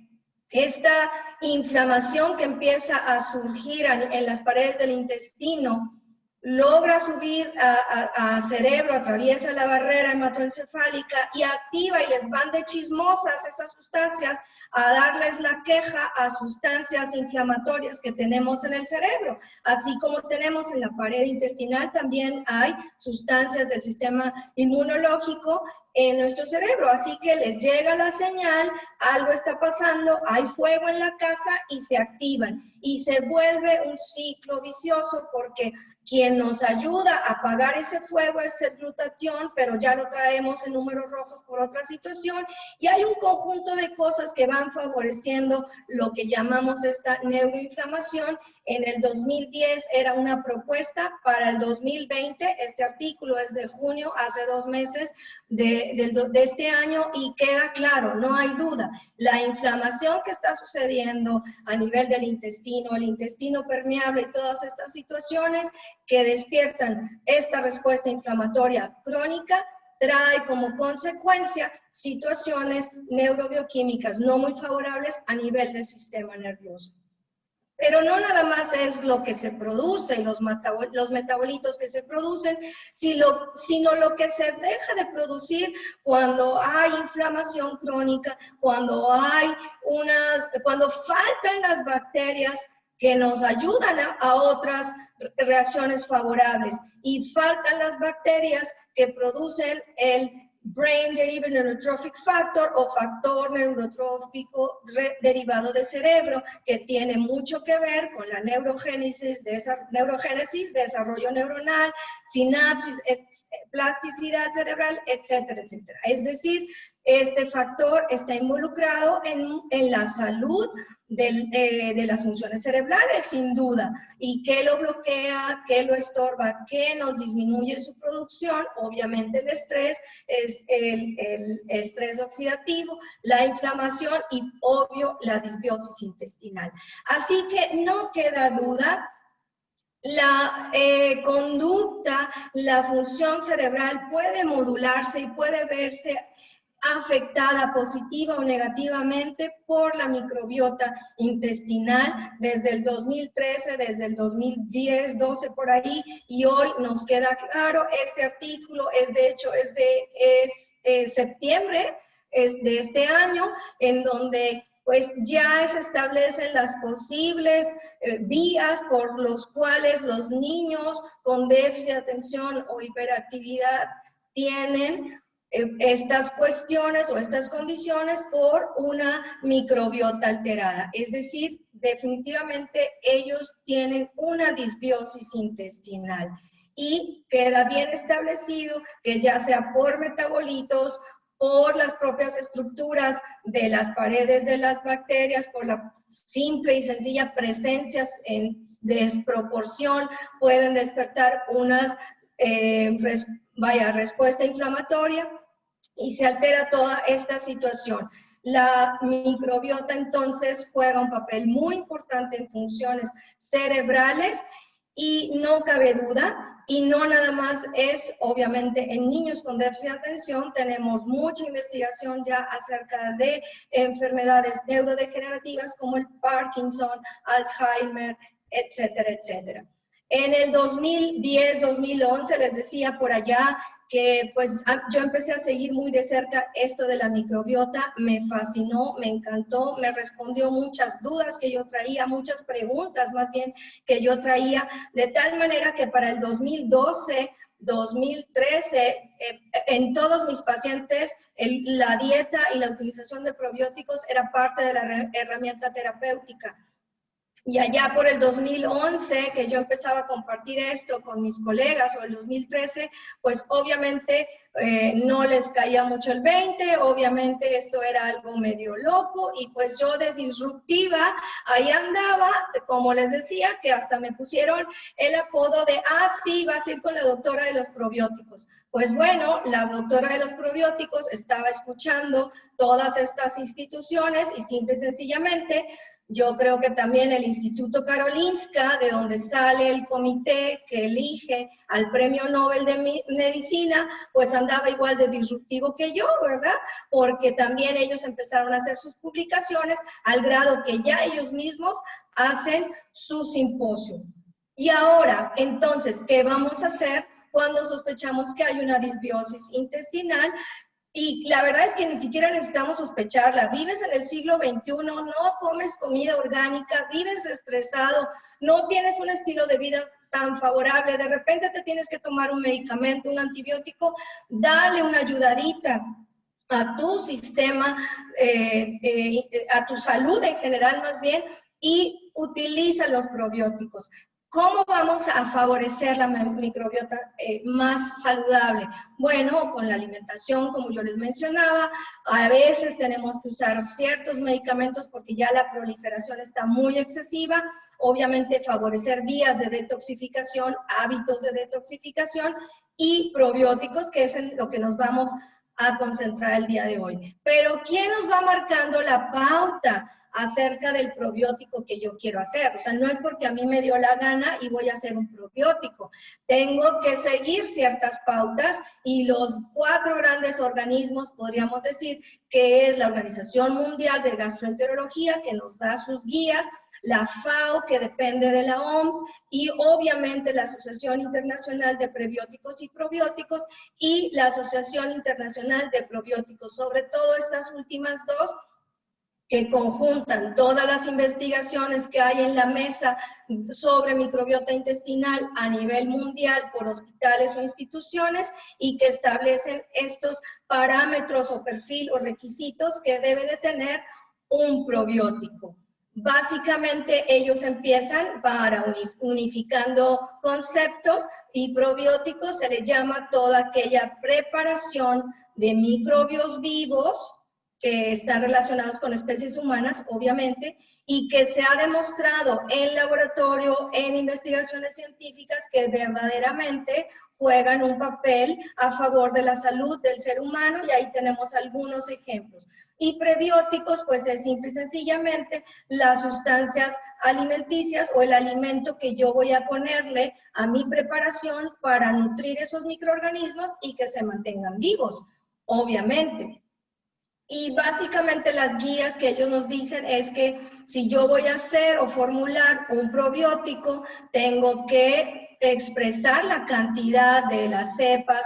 esta inflamación que empieza a surgir en las paredes del intestino logra subir a cerebro, atraviesa la barrera hematoencefálica y activa y les van de chismosas esas sustancias a darles la queja a sustancias inflamatorias que tenemos en el cerebro. Así como tenemos en la pared intestinal, también hay sustancias del sistema inmunológico en nuestro cerebro. Así que les llega la señal, algo está pasando, hay fuego en la casa y se activan. Y se vuelve un ciclo vicioso porque quien nos ayuda a apagar ese fuego es el glutatión, pero ya lo traemos en números rojos por otra situación, y hay un conjunto de cosas que van favoreciendo lo que llamamos esta neuroinflamación. En el 2010 era una propuesta para el 2020, este artículo es de junio, hace 2 meses de este año, y queda claro, no hay duda, la inflamación que está sucediendo a nivel del intestino, el intestino permeable y todas estas situaciones que despiertan esta respuesta inflamatoria crónica, trae como consecuencia situaciones neurobioquímicas no muy favorables a nivel del sistema nervioso. Pero no nada más es lo que se produce y los metabolitos que se producen, sino lo que se deja de producir cuando hay inflamación crónica, cuando faltan las bacterias que nos ayudan a otras reacciones favorables, y faltan las bacterias que producen el Brain Derived Neurotrophic Factor o factor neurotrófico derivado de cerebro, que tiene mucho que ver con la neurogénesis, desarrollo neuronal, sinapsis, plasticidad cerebral, etcétera, etcétera. Es decir, este factor está involucrado en la salud de las funciones cerebrales, sin duda. ¿Y qué lo bloquea? ¿Qué lo estorba? ¿Qué nos disminuye su producción? Obviamente el estrés, es el estrés oxidativo, la inflamación y, obvio, la disbiosis intestinal. Así que no queda duda La conducta, la función cerebral puede modularse y puede verse afectada positiva o negativamente por la microbiota intestinal desde el 2013, desde el 2010, 12 por ahí, y hoy nos queda claro. Este artículo es de hecho septiembre, es de este año, en donde pues ya se establecen las posibles vías por los cuales los niños con déficit de atención o hiperactividad tienen estas cuestiones o estas condiciones por una microbiota alterada. Es decir, definitivamente ellos tienen una disbiosis intestinal y queda bien establecido que ya sea por metabolitos, por las propias estructuras de las paredes de las bacterias, por la simple y sencilla presencia en desproporción, pueden despertar unas respuesta inflamatoria y se altera toda esta situación. La microbiota entonces juega un papel muy importante en funciones cerebrales y no cabe duda, y no nada más es obviamente en niños con déficit de atención, tenemos mucha investigación ya acerca de enfermedades neurodegenerativas como el Parkinson, Alzheimer, etcétera, etcétera. En el 2010, 2011, les decía por allá, que pues yo empecé a seguir muy de cerca esto de la microbiota, me fascinó, me encantó, me respondió muchas dudas que yo traía, muchas preguntas más bien que yo traía, de tal manera que para el 2012, 2013, en todos mis pacientes, la dieta y la utilización de probióticos era parte de la herramienta terapéutica. Y allá por el 2011, que yo empezaba a compartir esto con mis colegas, o el 2013, pues obviamente no les caía mucho el 20, obviamente esto era algo medio loco, y pues yo de disruptiva, ahí andaba, como les decía, que hasta me pusieron el apodo de, sí, vas a ir con la doctora de los probióticos. Pues bueno, la doctora de los probióticos estaba escuchando todas estas instituciones y simple y sencillamente, yo creo que también el Instituto Karolinska, de donde sale el comité que elige al Premio Nobel de Medicina, pues andaba igual de disruptivo que yo, ¿verdad? Porque también ellos empezaron a hacer sus publicaciones al grado que ya ellos mismos hacen su simposio. Y ahora, entonces, ¿qué vamos a hacer cuando sospechamos que hay una disbiosis intestinal? Y la verdad es que ni siquiera necesitamos sospecharla. Vives en el siglo XXI, no comes comida orgánica, vives estresado, no tienes un estilo de vida tan favorable, de repente te tienes que tomar un medicamento, un antibiótico, dale una ayudadita a tu sistema, a tu salud en general más bien, y utiliza los probióticos. ¿Cómo vamos a favorecer la microbiota más saludable? Bueno, con la alimentación, como yo les mencionaba, a veces tenemos que usar ciertos medicamentos porque ya la proliferación está muy excesiva. Obviamente favorecer vías de detoxificación, hábitos de detoxificación y probióticos, que es en lo que nos vamos a concentrar el día de hoy. Pero ¿quién nos va marcando la pauta acerca del probiótico que yo quiero hacer? O sea, no es porque a mí me dio la gana y voy a hacer un probiótico. Tengo que seguir ciertas pautas y los 4 grandes organismos, podríamos decir, que es la Organización Mundial de Gastroenterología, que nos da sus guías, la FAO, que depende de la OMS, y obviamente la Asociación Internacional de Prebióticos y Probióticos y la Asociación Internacional de Probióticos. Sobre todo estas últimas dos, que conjuntan todas las investigaciones que hay en la mesa sobre microbiota intestinal a nivel mundial por hospitales o instituciones y que establecen estos parámetros o perfil o requisitos que debe de tener un probiótico. Básicamente ellos empiezan unificando conceptos, y probióticos se le llama toda aquella preparación de microbios vivos que están relacionados con especies humanas, obviamente, y que se ha demostrado en laboratorio, en investigaciones científicas, que verdaderamente juegan un papel a favor de la salud del ser humano, y ahí tenemos algunos ejemplos. Y prebióticos, pues es simple y sencillamente las sustancias alimenticias o el alimento que yo voy a ponerle a mi preparación para nutrir esos microorganismos y que se mantengan vivos, obviamente. Y básicamente las guías que ellos nos dicen es que si yo voy a hacer o formular un probiótico, tengo que expresar la cantidad de las cepas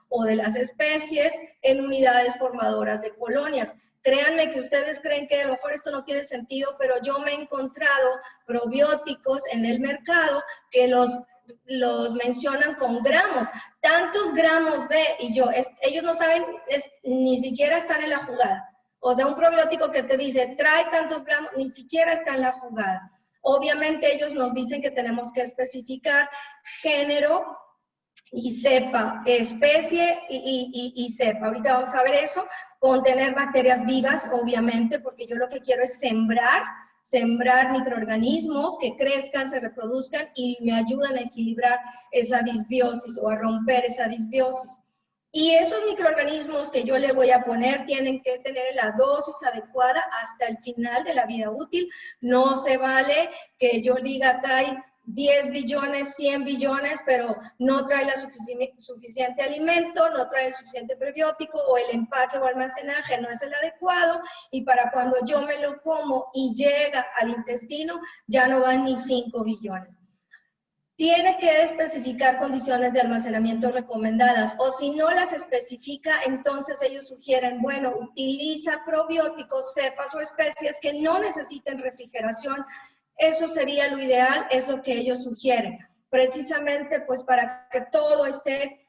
o de las especies en unidades formadoras de colonias. Créanme que ustedes creen que a lo mejor esto no tiene sentido, pero yo me he encontrado probióticos en el mercado que los mencionan con gramos, tantos gramos de, y ellos no saben, ni siquiera están en la jugada. O sea, un probiótico que te dice, trae tantos gramos, ni siquiera está en la jugada. Obviamente ellos nos dicen que tenemos que especificar género y cepa, especie y cepa. Ahorita vamos a ver eso, contener bacterias vivas, obviamente, porque yo lo que quiero es sembrar microorganismos que crezcan, se reproduzcan y me ayudan a equilibrar esa disbiosis o a romper esa disbiosis. Y esos microorganismos que yo le voy a poner tienen que tener la dosis adecuada hasta el final de la vida útil. No se vale que yo diga trae 10 billones, 100 billones, pero no trae la suficiente alimento, no trae el suficiente prebiótico o el empaque o almacenaje no es el adecuado y para cuando yo me lo como y llega al intestino ya no van ni 5 billones. Tiene que especificar condiciones de almacenamiento recomendadas o si no las especifica, entonces ellos sugieren, bueno, utiliza probióticos, cepas o especies que no necesiten refrigeración. Eso sería lo ideal, es lo que ellos sugieren, precisamente pues para que todo esté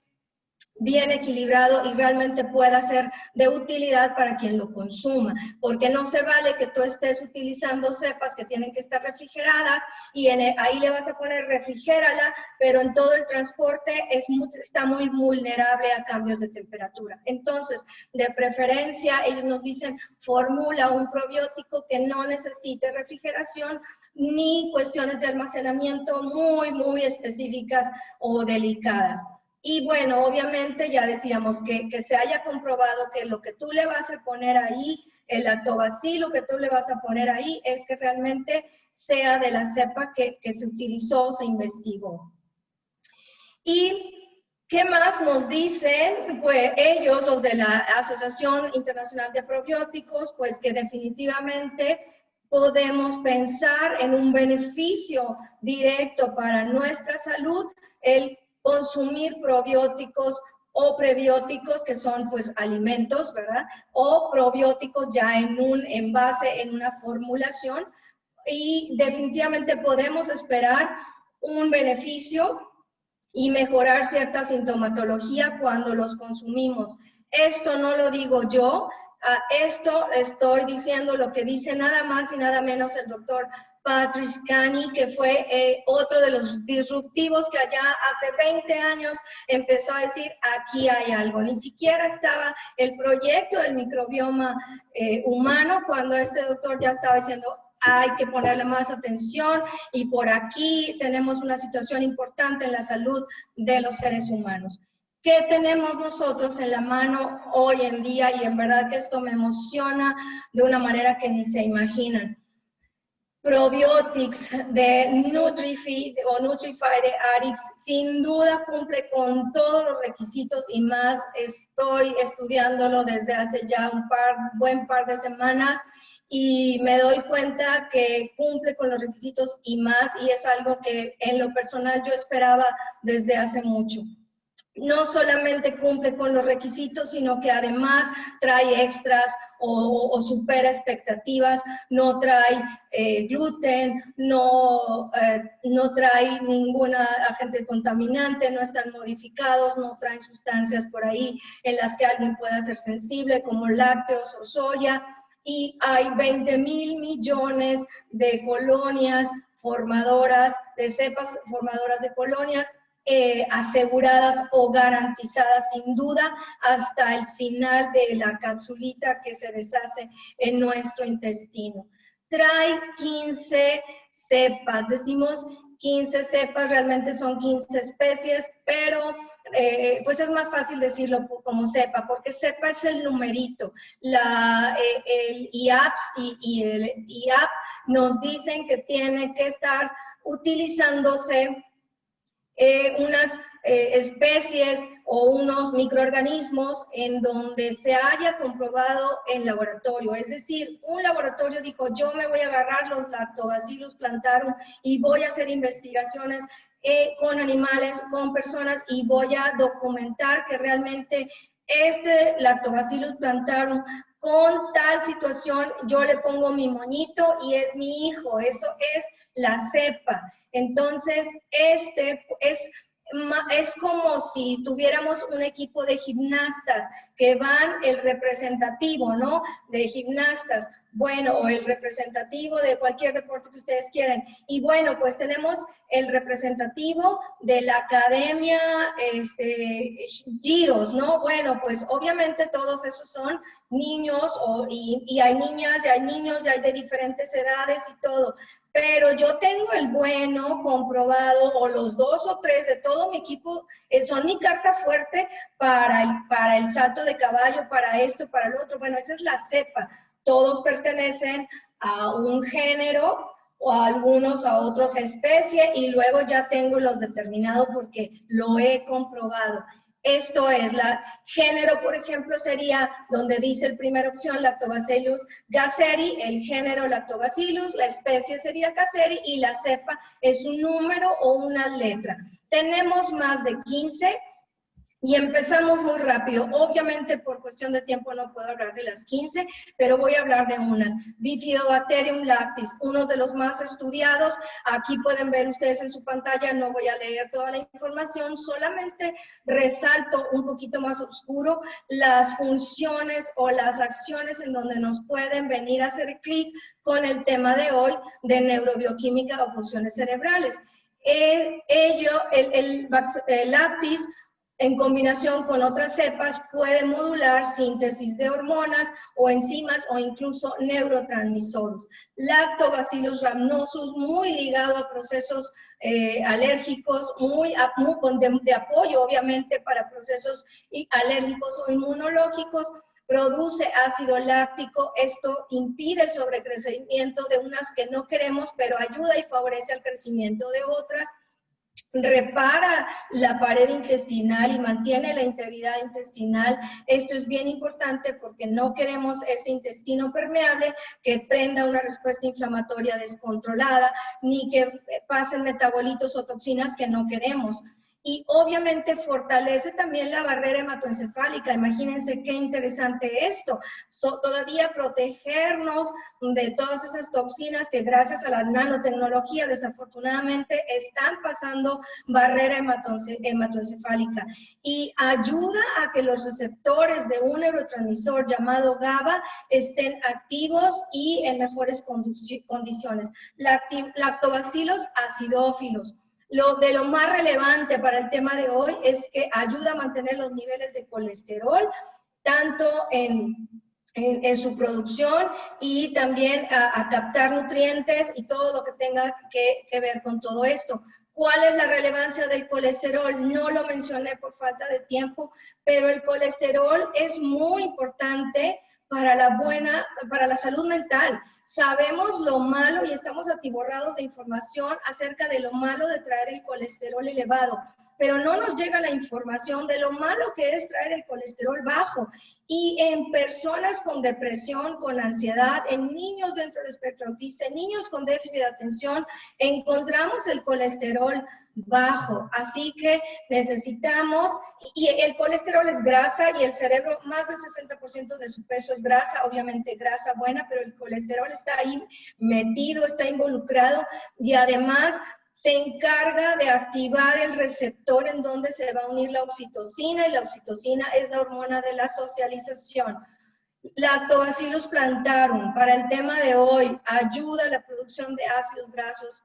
bien equilibrado y realmente pueda ser de utilidad para quien lo consuma, porque no se vale que tú estés utilizando cepas que tienen que estar refrigeradas y ahí le vas a poner refrigérala, pero en todo el transporte está muy vulnerable a cambios de temperatura. Entonces, de preferencia, ellos nos dicen, formula un probiótico que no necesite refrigeración, ni cuestiones de almacenamiento muy específicas o delicadas. Y bueno, obviamente ya decíamos que se haya comprobado que lo que tú le vas a poner ahí, el lactobacilo que tú le vas a poner ahí, es que realmente sea de la cepa que se utilizó, se investigó. ¿Y qué más nos dicen? Pues ellos, los de la Asociación Internacional de Probióticos, pues que definitivamente podemos pensar en un beneficio directo para nuestra salud, el consumir probióticos o prebióticos, que son pues alimentos, ¿verdad? O probióticos ya en un envase, en una formulación, y definitivamente podemos esperar un beneficio y mejorar cierta sintomatología cuando los consumimos. Esto no lo digo yo, esto estoy diciendo lo que dice nada más y nada menos el doctor Patrick Cani, que fue otro de los disruptivos que allá hace 20 años empezó a decir, aquí hay algo. Ni siquiera estaba el proyecto del microbioma humano cuando este doctor ya estaba diciendo, hay que ponerle más atención y por aquí tenemos una situación importante en la salud de los seres humanos. ¿Qué tenemos nosotros en la mano hoy en día? Y en verdad que esto me emociona de una manera que ni se imaginan. Probiotics de Nutrify o Nutrify de Arix sin duda cumple con todos los requisitos y más. Estoy estudiándolo desde hace ya buen par de semanas y me doy cuenta que cumple con los requisitos y más, y es algo que en lo personal yo esperaba desde hace mucho. No solamente cumple con los requisitos, sino que además trae extras o supera expectativas, no trae gluten, no trae ningún agente contaminante, no están modificados, no traen sustancias por ahí en las que alguien pueda ser sensible, como lácteos o soya, y hay 20,000 millones de colonias formadoras, de cepas formadoras de colonias, aseguradas o garantizadas sin duda hasta el final de la capsulita que se deshace en nuestro intestino. Trae 15 cepas, decimos 15 cepas, realmente son 15 especies, pero pues es más fácil decirlo como cepa, porque cepa es el numerito. El IAPS y el IAP nos dicen que tiene que estar utilizándose unas especies o unos microorganismos en donde se haya comprobado en laboratorio. Es decir, un laboratorio dijo, yo me voy a agarrar los Lactobacillus plantarum y voy a hacer investigaciones con animales, con personas, y voy a documentar que realmente este Lactobacillus plantarum con tal situación, yo le pongo mi moñito y es mi hijo. Eso es la cepa. Entonces, este es como si tuviéramos un equipo de gimnastas que van el representativo, ¿no? De gimnastas, bueno, o el representativo de cualquier deporte que ustedes quieran. Y bueno, pues tenemos el representativo de la academia Giros, ¿no? Bueno, pues obviamente todos esos son niños y hay niñas, y hay niños, y hay de diferentes edades y todo. Pero yo tengo el bueno comprobado, o los 2 o 3 de todo mi equipo, son mi carta fuerte para el salto de caballo, para esto, para lo otro. Bueno, esa es la cepa. Todos pertenecen a un género, o a algunos a otras especies, y luego ya tengo los determinados porque lo he comprobado. Esto es, género, por ejemplo, sería donde dice la primera opción, Lactobacillus gasseri, el género Lactobacillus, la especie sería gasseri, y la cepa es un número o una letra. Tenemos más de 15 y empezamos muy rápido. Obviamente, por cuestión de tiempo no puedo hablar de las 15, pero voy a hablar de unas. Bifidobacterium lactis, uno de los más estudiados. Aquí pueden ver ustedes en su pantalla, no voy a leer toda la información, solamente resalto un poquito más oscuro las funciones o las acciones en donde nos pueden venir a hacer clic con el tema de hoy de neurobioquímica o funciones cerebrales. El lactis, en combinación con otras cepas, puede modular síntesis de hormonas o enzimas o incluso neurotransmisores. Lactobacillus rhamnosus, muy ligado a procesos alérgicos, de apoyo obviamente para procesos alérgicos o inmunológicos. Produce ácido láctico, esto impide el sobrecrecimiento de unas que no queremos, pero ayuda y favorece el crecimiento de otras. Repara la pared intestinal y mantiene la integridad intestinal. Esto es bien importante porque no queremos ese intestino permeable que prenda una respuesta inflamatoria descontrolada, ni que pasen metabolitos o toxinas que no queremos. Y obviamente fortalece también la barrera hematoencefálica. Imagínense qué interesante esto. Todavía protegernos de todas esas toxinas que gracias a la nanotecnología desafortunadamente están pasando barrera hematoencefálica. Y ayuda a que los receptores de un neurotransmisor llamado GABA estén activos y en mejores condiciones. Lactobacillus acidófilos. De lo más relevante para el tema de hoy es que ayuda a mantener los niveles de colesterol, tanto en su producción y también a captar nutrientes y todo lo que tenga que ver con todo esto. ¿Cuál es la relevancia del colesterol? No lo mencioné por falta de tiempo, pero el colesterol es muy importante para la salud mental. Sabemos lo malo y estamos atiborrados de información acerca de lo malo de traer el colesterol elevado, pero no nos llega la información de lo malo que es traer el colesterol bajo. Y en personas con depresión, con ansiedad, en niños dentro del espectro autista, en niños con déficit de atención, encontramos el colesterol bajo. Así que necesitamos, y el colesterol es grasa y el cerebro, más del 60% de su peso es grasa, obviamente grasa buena, pero el colesterol está ahí metido, está involucrado y además se encarga de activar el receptor en donde se va a unir la oxitocina, y la oxitocina es la hormona de la socialización. Lactobacillus plantarum, para el tema de hoy, ayuda a la producción de ácidos grasos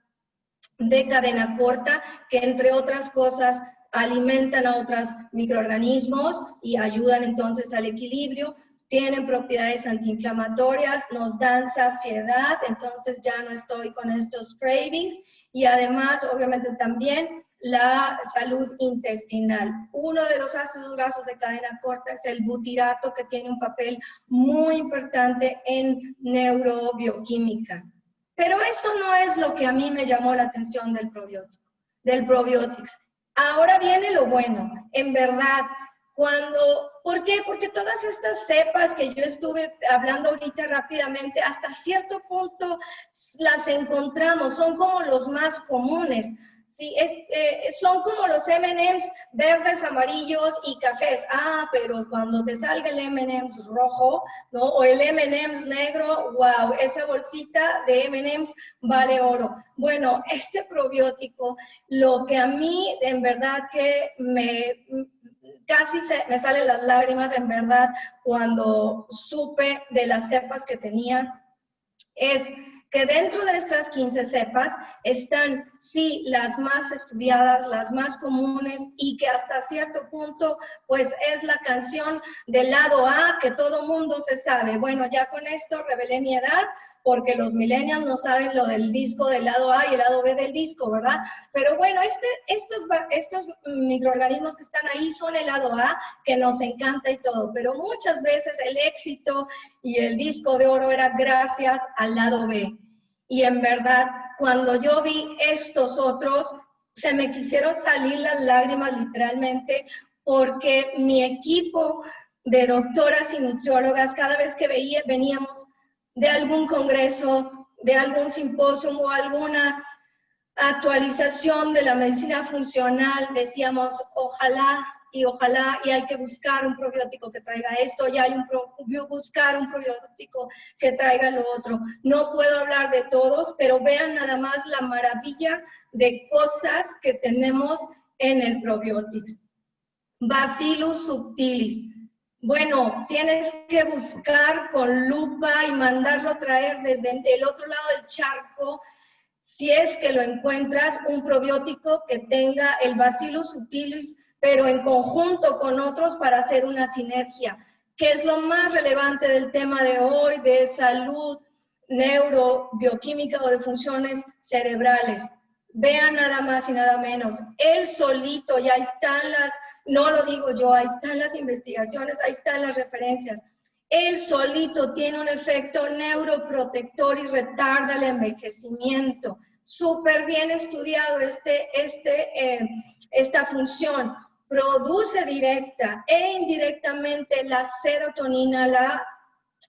de cadena corta, que entre otras cosas alimentan a otros microorganismos y ayudan entonces al equilibrio. tienen propiedades antiinflamatorias, nos dan saciedad, entonces ya no estoy con estos cravings, y además, obviamente también, la salud intestinal. Uno de los ácidos grasos de cadena corta es el butirato, que tiene un papel muy importante en neurobioquímica. Pero eso no es lo que a mí me llamó la atención del probiotics. Ahora viene lo bueno, en verdad. ¿Por qué? Porque todas estas cepas que yo estuve hablando ahorita rápidamente, hasta cierto punto las encontramos, son como los más comunes. Sí, son como los M&M's verdes, amarillos y cafés. Ah, pero cuando te salga el M&M's rojo, ¿no? O el M&M's negro, wow, esa bolsita de M&M's vale oro. Bueno, este probiótico, lo que a mí en verdad que casi me salen las lágrimas en verdad cuando supe de las cepas que tenía, es que dentro de estas 15 cepas están, sí, las más estudiadas, las más comunes, y que hasta cierto punto, pues es la canción del lado A que todo mundo se sabe. Bueno, ya con esto revelé mi edad, porque los millennials no saben lo del disco del lado A y el lado B del disco, ¿verdad? Pero bueno, estos microorganismos que están ahí son el lado A, que nos encanta y todo, pero muchas veces el éxito y el disco de oro era gracias al lado B. Y en verdad, cuando yo vi estos otros, se me quisieron salir las lágrimas literalmente, porque mi equipo de doctoras y nutriólogas, cada vez que veníamos de algún congreso, de algún simposio o alguna actualización de la medicina funcional, decíamos, ojalá, y hay que buscar un probiótico que traiga esto, y hay buscar un probiótico que traiga lo otro. No puedo hablar de todos, pero vean nada más la maravilla de cosas que tenemos en el Probiotics. Bacillus subtilis. Bueno, tienes que buscar con lupa y mandarlo traer desde el otro lado del charco, si es que lo encuentras, un probiótico que tenga el Bacillus subtilis, pero en conjunto con otros para hacer una sinergia, que es lo más relevante del tema de hoy, de salud neurobioquímica o de funciones cerebrales. Vean nada más y nada menos, él solito, ya están no lo digo yo, ahí están las investigaciones, ahí están las referencias. Él solito tiene un efecto neuroprotector y retarda el envejecimiento. Súper bien estudiado esta función. Produce directa e indirectamente la serotonina,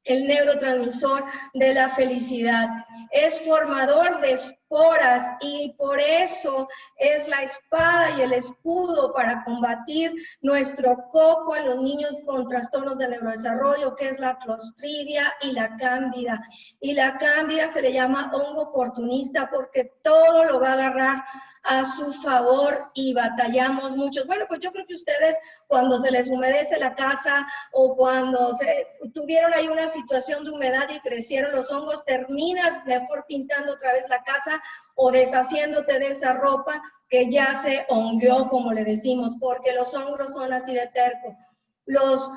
el neurotransmisor de la felicidad. Es formador de esporas y por eso es la espada y el escudo para combatir nuestro coco en los niños con trastornos de neurodesarrollo, que es la Clostridia y la Cándida. Y la Cándida se le llama hongo oportunista porque todo lo va a agarrar a su favor y batallamos mucho. Bueno, pues yo creo que ustedes cuando se les humedece la casa o cuando tuvieron ahí una situación de humedad y crecieron los hongos, terminas mejor pintando otra vez la casa o deshaciéndote de esa ropa que ya se hongueó, como le decimos, porque los hongos son así de terco. Los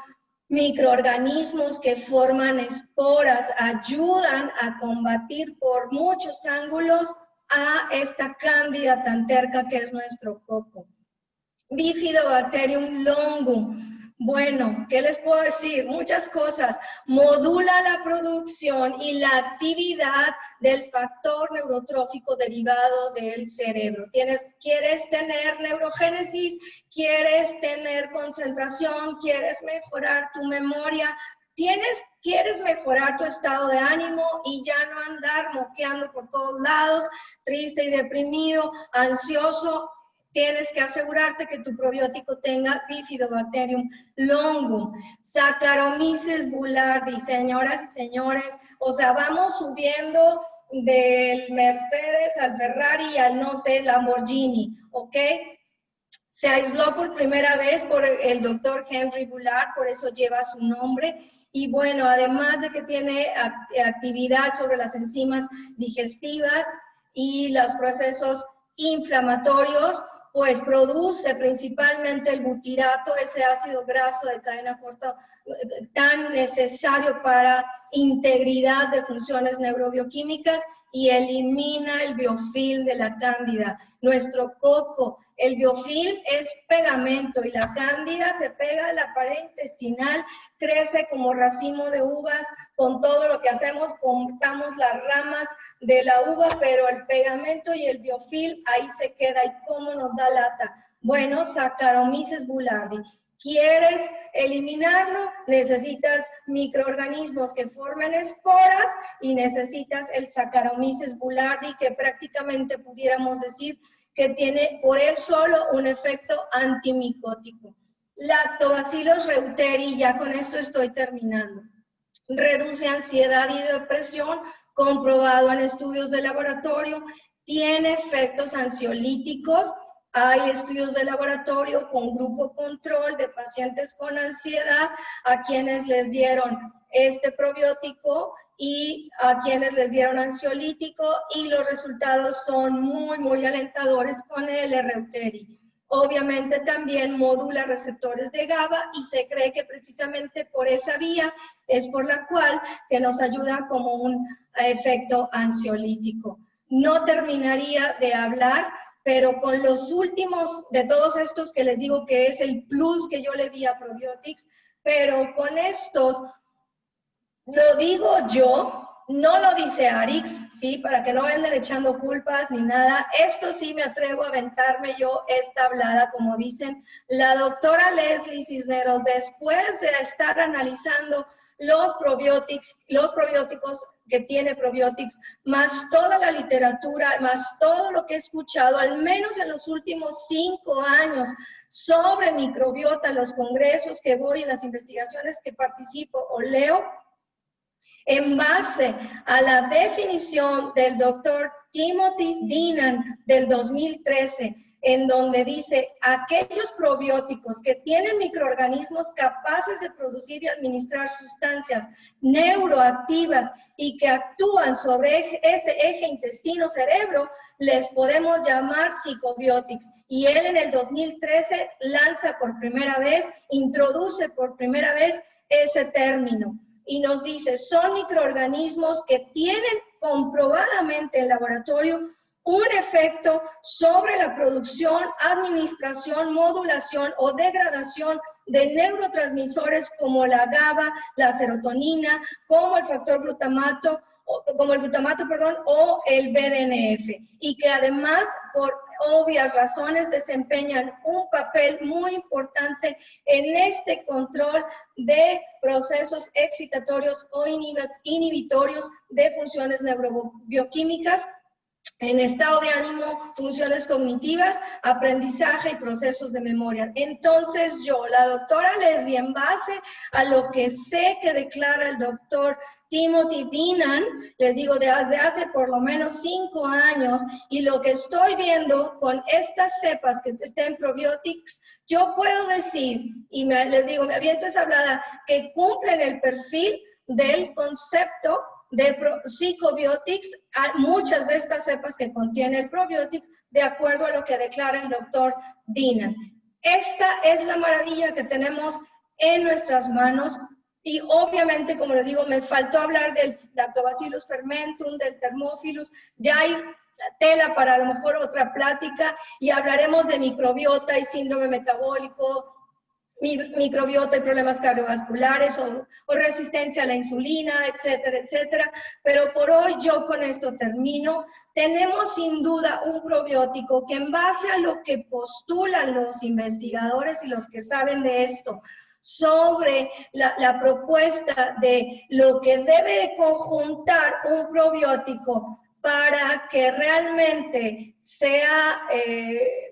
microorganismos que forman esporas ayudan a combatir por muchos ángulos a esta cándida tan terca que es nuestro coco. Bifidobacterium longum. Bueno, ¿qué les puedo decir? Muchas cosas. Modula la producción y la actividad del factor neurotrófico derivado del cerebro. ¿Quieres tener neurogénesis? ¿Quieres tener concentración? ¿Quieres mejorar tu memoria? ¿Quieres mejorar tu estado de ánimo y ya no andar moqueando por todos lados, triste y deprimido, ansioso? Tienes que asegurarte que tu probiótico tenga Bifidobacterium longum, Saccharomyces boulardii, señoras y señores. O sea, vamos subiendo del Mercedes al Ferrari y al, no sé, Lamborghini, ¿ok? Se aisló por primera vez por el doctor Henry Boulard, por eso lleva su nombre. Y bueno, además de que tiene actividad sobre las enzimas digestivas y los procesos inflamatorios, pues produce principalmente el butirato, ese ácido graso de cadena corta tan necesario para integridad de funciones neurobioquímicas, y elimina el biofilm de la cándida. Nuestro coco, el biofilm es pegamento y la cándida se pega a la pared intestinal, crece como racimo de uvas. Con todo lo que hacemos, cortamos las ramas de la uva, pero el pegamento y el biofilm ahí se queda. ¿Y cómo nos da lata? Bueno, Saccharomyces boulardii. ¿Quieres eliminarlo? Necesitas microorganismos que formen esporas y necesitas el Saccharomyces boulardii, que prácticamente pudiéramos decir que tiene por él solo un efecto antimicótico. Lactobacillus reuteri, ya con esto estoy terminando. Reduce ansiedad y depresión, comprobado en estudios de laboratorio, tiene efectos ansiolíticos. Hay estudios de laboratorio con grupo control de pacientes con ansiedad a quienes les dieron este probiótico y a quienes les dieron ansiolítico, y los resultados son muy alentadores con el reuteri. Obviamente también modula receptores de GABA y se cree que precisamente por esa vía es por la cual que nos ayuda como un efecto ansiolítico. No terminaría de hablar, pero con los últimos de todos estos que les digo que es el plus que yo le vi a Probiotics, pero con estos, lo digo yo, no lo dice Arix, ¿sí? Para que no anden echando culpas ni nada. Esto sí me atrevo a aventarme yo esta hablada, como dicen la doctora Leslie Cisneros, después de estar analizando los probióticos que tiene Probiotics, más toda la literatura, más todo lo que he escuchado, al menos en los últimos 5 años, sobre microbiota, los congresos que voy, en las investigaciones que participo o leo, en base a la definición del doctor Timothy Deenan del 2013, en donde dice aquellos probióticos que tienen microorganismos capaces de producir y administrar sustancias neuroactivas y que actúan sobre ese eje intestino-cerebro, les podemos llamar psicobióticos. Y él en el 2013 lanza por primera vez, introduce por primera vez ese término. Y nos dice, son microorganismos que tienen comprobadamente en laboratorio un efecto sobre la producción, administración, modulación o degradación de neurotransmisores como la GABA, la serotonina, como el factor glutamato, o el BDNF, y que además, por obvias razones, desempeñan un papel muy importante en este control de procesos excitatorios o inhibitorios de funciones neurobioquímicas, en estado de ánimo, funciones cognitivas, aprendizaje y procesos de memoria. Entonces yo, la doctora Leslie, en base a lo que sé que declara el doctor Timothy Deenan, les digo, desde hace por lo menos 5 años, y lo que estoy viendo con estas cepas que estén en Probiotics, yo puedo decir, y les digo, me aviento esa hablada, que cumplen el perfil del concepto de psicobiotics, a muchas de estas cepas que contiene el probiotics, de acuerdo a lo que declara el doctor Deenan. Esta es la maravilla que tenemos en nuestras manos. Y obviamente, como les digo, me faltó hablar del Lactobacillus fermentum, del Thermophilus. Ya hay tela para a lo mejor otra plática, y hablaremos de microbiota y síndrome metabólico, microbiota y problemas cardiovasculares o resistencia a la insulina, etcétera, etcétera. Pero por hoy yo con esto termino. Tenemos sin duda un probiótico que, en base a lo que postulan los investigadores y los que saben de esto, sobre la propuesta de lo que debe conjuntar un probiótico para que realmente sea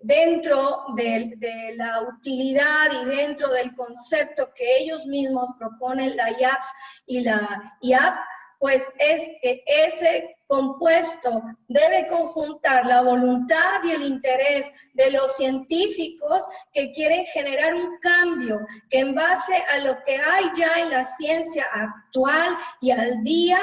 dentro de la utilidad y dentro del concepto que ellos mismos proponen, la IAPS y la IAP, pues es que ese compuesto debe conjuntar la voluntad y el interés de los científicos que quieren generar un cambio, que en base a lo que hay ya en la ciencia actual y al día,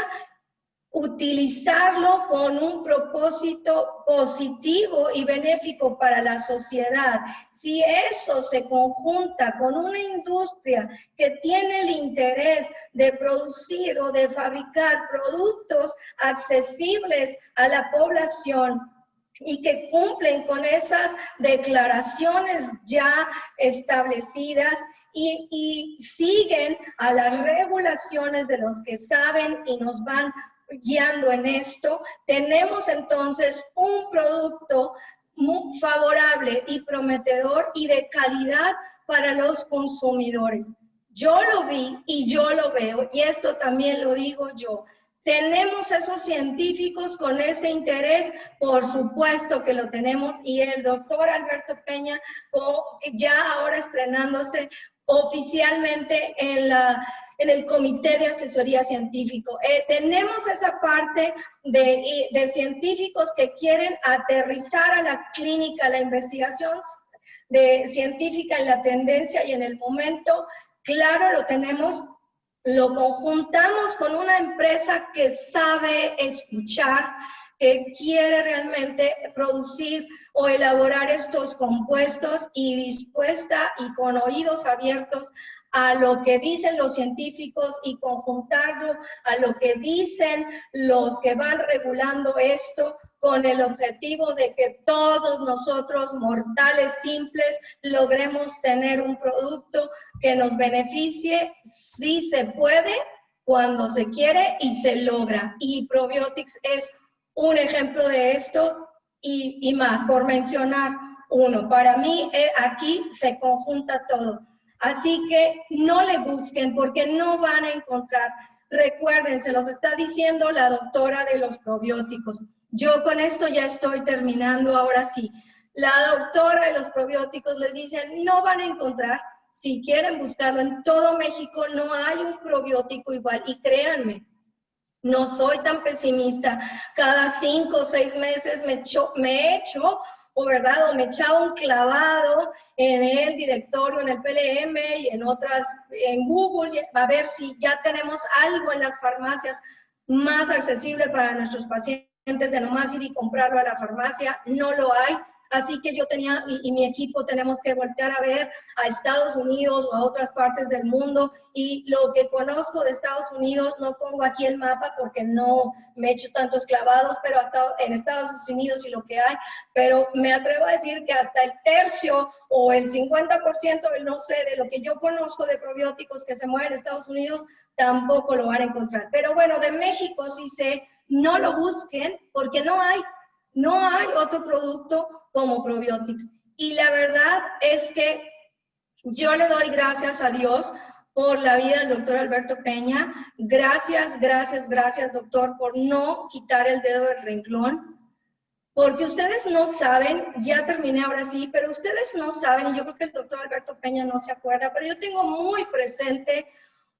utilizarlo con un propósito positivo y benéfico para la sociedad. Si eso se conjunta con una industria que tiene el interés de producir o de fabricar productos accesibles a la población y que cumplen con esas declaraciones ya establecidas, y siguen a las regulaciones de los que saben y nos van guiando en esto, tenemos entonces un producto muy favorable y prometedor y de calidad para los consumidores. Yo lo vi y yo lo veo, y esto también lo digo yo. ¿Tenemos esos científicos con ese interés? Por supuesto que lo tenemos, y el doctor Alberto Peña, ya ahora estrenándose oficialmente en el Comité de Asesoría Científico. Tenemos esa parte de científicos que quieren aterrizar a la clínica, la investigación científica en la tendencia y en el momento. Claro, lo tenemos. Lo conjuntamos con una empresa que sabe escuchar, que quiere realmente producir o elaborar estos compuestos y dispuesta y con oídos abiertos a lo que dicen los científicos y conjuntarlo a lo que dicen los que van regulando esto, con el objetivo de que todos nosotros, mortales simples, logremos tener un producto que nos beneficie. Sí se puede, cuando se quiere y se logra. Y Probiotics es un ejemplo de esto y más, por mencionar uno. Para mí aquí se conjunta todo. Así que no le busquen porque no van a encontrar. Recuerden, se los está diciendo la doctora de los probióticos. Yo con esto ya estoy terminando, ahora sí. La doctora de los probióticos les dice, no van a encontrar, si quieren buscarlo en todo México, no hay un probiótico igual. Y créanme, no soy tan pesimista. Cada 5 o 6 meses me echo, o me echaba un clavado en el directorio, en el PLM y en otras, en Google, a ver si ya tenemos algo en las farmacias más accesible para nuestros pacientes, de nomás ir y comprarlo a la farmacia. No lo hay. Así que yo tenía, y mi equipo tenemos que voltear a ver a Estados Unidos o a otras partes del mundo, y lo que conozco de Estados Unidos, no pongo aquí el mapa porque no me echo tantos clavados, pero hasta en Estados Unidos y lo que hay, pero me atrevo a decir que hasta el tercio o el 50%, no sé, de lo que yo conozco de probióticos que se mueven en Estados Unidos, tampoco lo van a encontrar. Pero bueno, de México sí sé, no lo busquen porque no hay otro producto como Probiotics. Y la verdad es que yo le doy gracias a Dios por la vida del doctor Alberto Peña. Gracias, gracias, gracias, doctor, por no quitar el dedo del renglón. Porque ustedes no saben, ya terminé ahora sí, pero ustedes no saben, y yo creo que el doctor Alberto Peña no se acuerda, pero yo tengo muy presente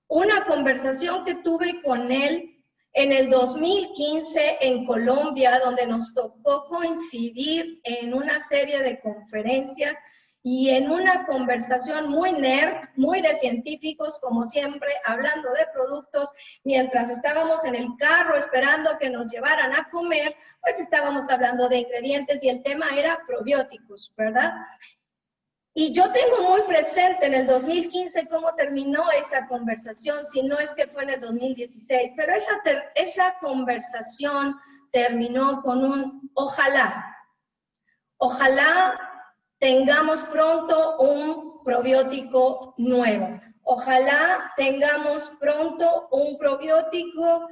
una conversación que tuve con él en el 2015 en Colombia, donde nos tocó coincidir en una serie de conferencias y en una conversación muy nerd, muy de científicos, como siempre, hablando de productos. Mientras estábamos en el carro esperando que nos llevaran a comer, pues estábamos hablando de ingredientes y el tema era probióticos, ¿verdad? Y yo tengo muy presente en el 2015 cómo terminó esa conversación, si no es que fue en el 2016, pero esa conversación terminó con un ojalá. Ojalá tengamos pronto un probiótico nuevo. Ojalá tengamos pronto un probiótico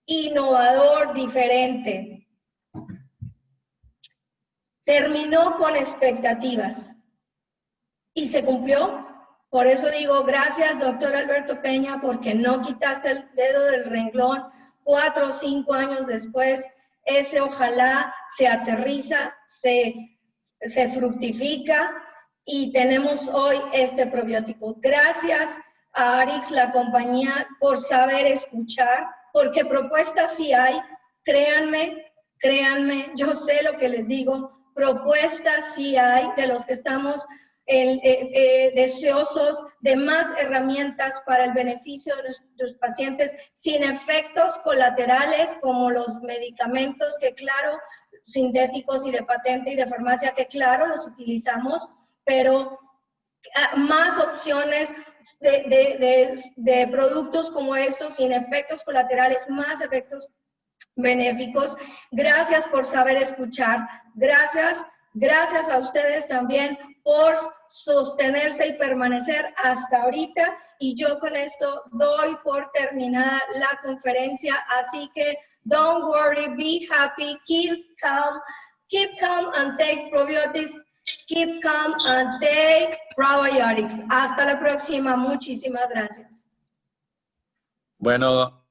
innovador, diferente. Terminó con expectativas y se cumplió. Por eso digo, gracias, doctor Alberto Peña, porque no quitaste el dedo del renglón. 4 o 5 años después, ese ojalá se aterriza, se fructifica y tenemos hoy este probiótico. Gracias a Arix, la compañía, por saber escuchar, porque propuestas sí hay. Créanme, créanme, yo sé lo que les digo. Propuestas sí hay, de los que estamos deseosos de más herramientas para el beneficio de nuestros pacientes sin efectos colaterales como los medicamentos que claro, sintéticos y de patente y de farmacia que claro los utilizamos, pero más opciones de productos como estos sin efectos colaterales, más efectos benéficos. Gracias por saber escuchar. Gracias a ustedes también por sostenerse y permanecer hasta ahorita. Y yo con esto doy por terminada la conferencia. Así que don't worry, be happy, keep calm and take probiotics. Keep calm and take probiotics. Hasta la próxima. Muchísimas gracias. Bueno,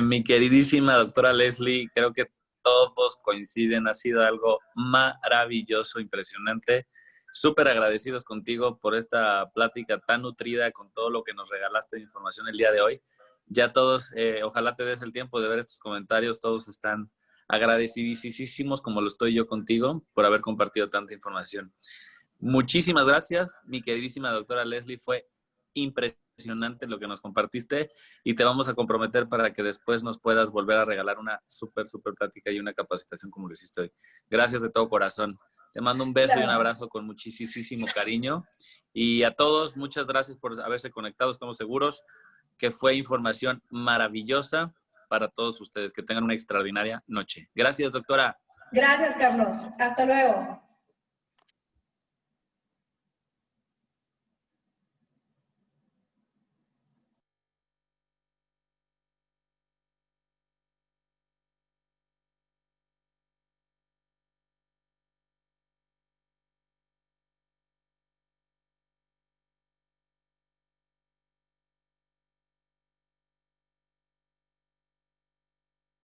mi queridísima doctora Leslie, creo que todos coinciden, ha sido algo maravilloso, impresionante. Súper agradecidos contigo por esta plática tan nutrida con todo lo que nos regalaste de información el día de hoy. Ya todos, ojalá te des el tiempo de ver estos comentarios, todos están agradecidísimos como lo estoy yo contigo por haber compartido tanta información. Muchísimas gracias, mi queridísima doctora Leslie, fue impresionante lo que nos compartiste y te vamos a comprometer para que después nos puedas volver a regalar una súper plática y una capacitación como lo hiciste hoy. Gracias de todo corazón. Te mando un beso y un abrazo con muchísimo cariño. Y a todos, muchas gracias por haberse conectado. Estamos seguros que fue información maravillosa para todos ustedes. Que tengan una extraordinaria noche. Gracias, doctora. Gracias, Carlos. Hasta luego.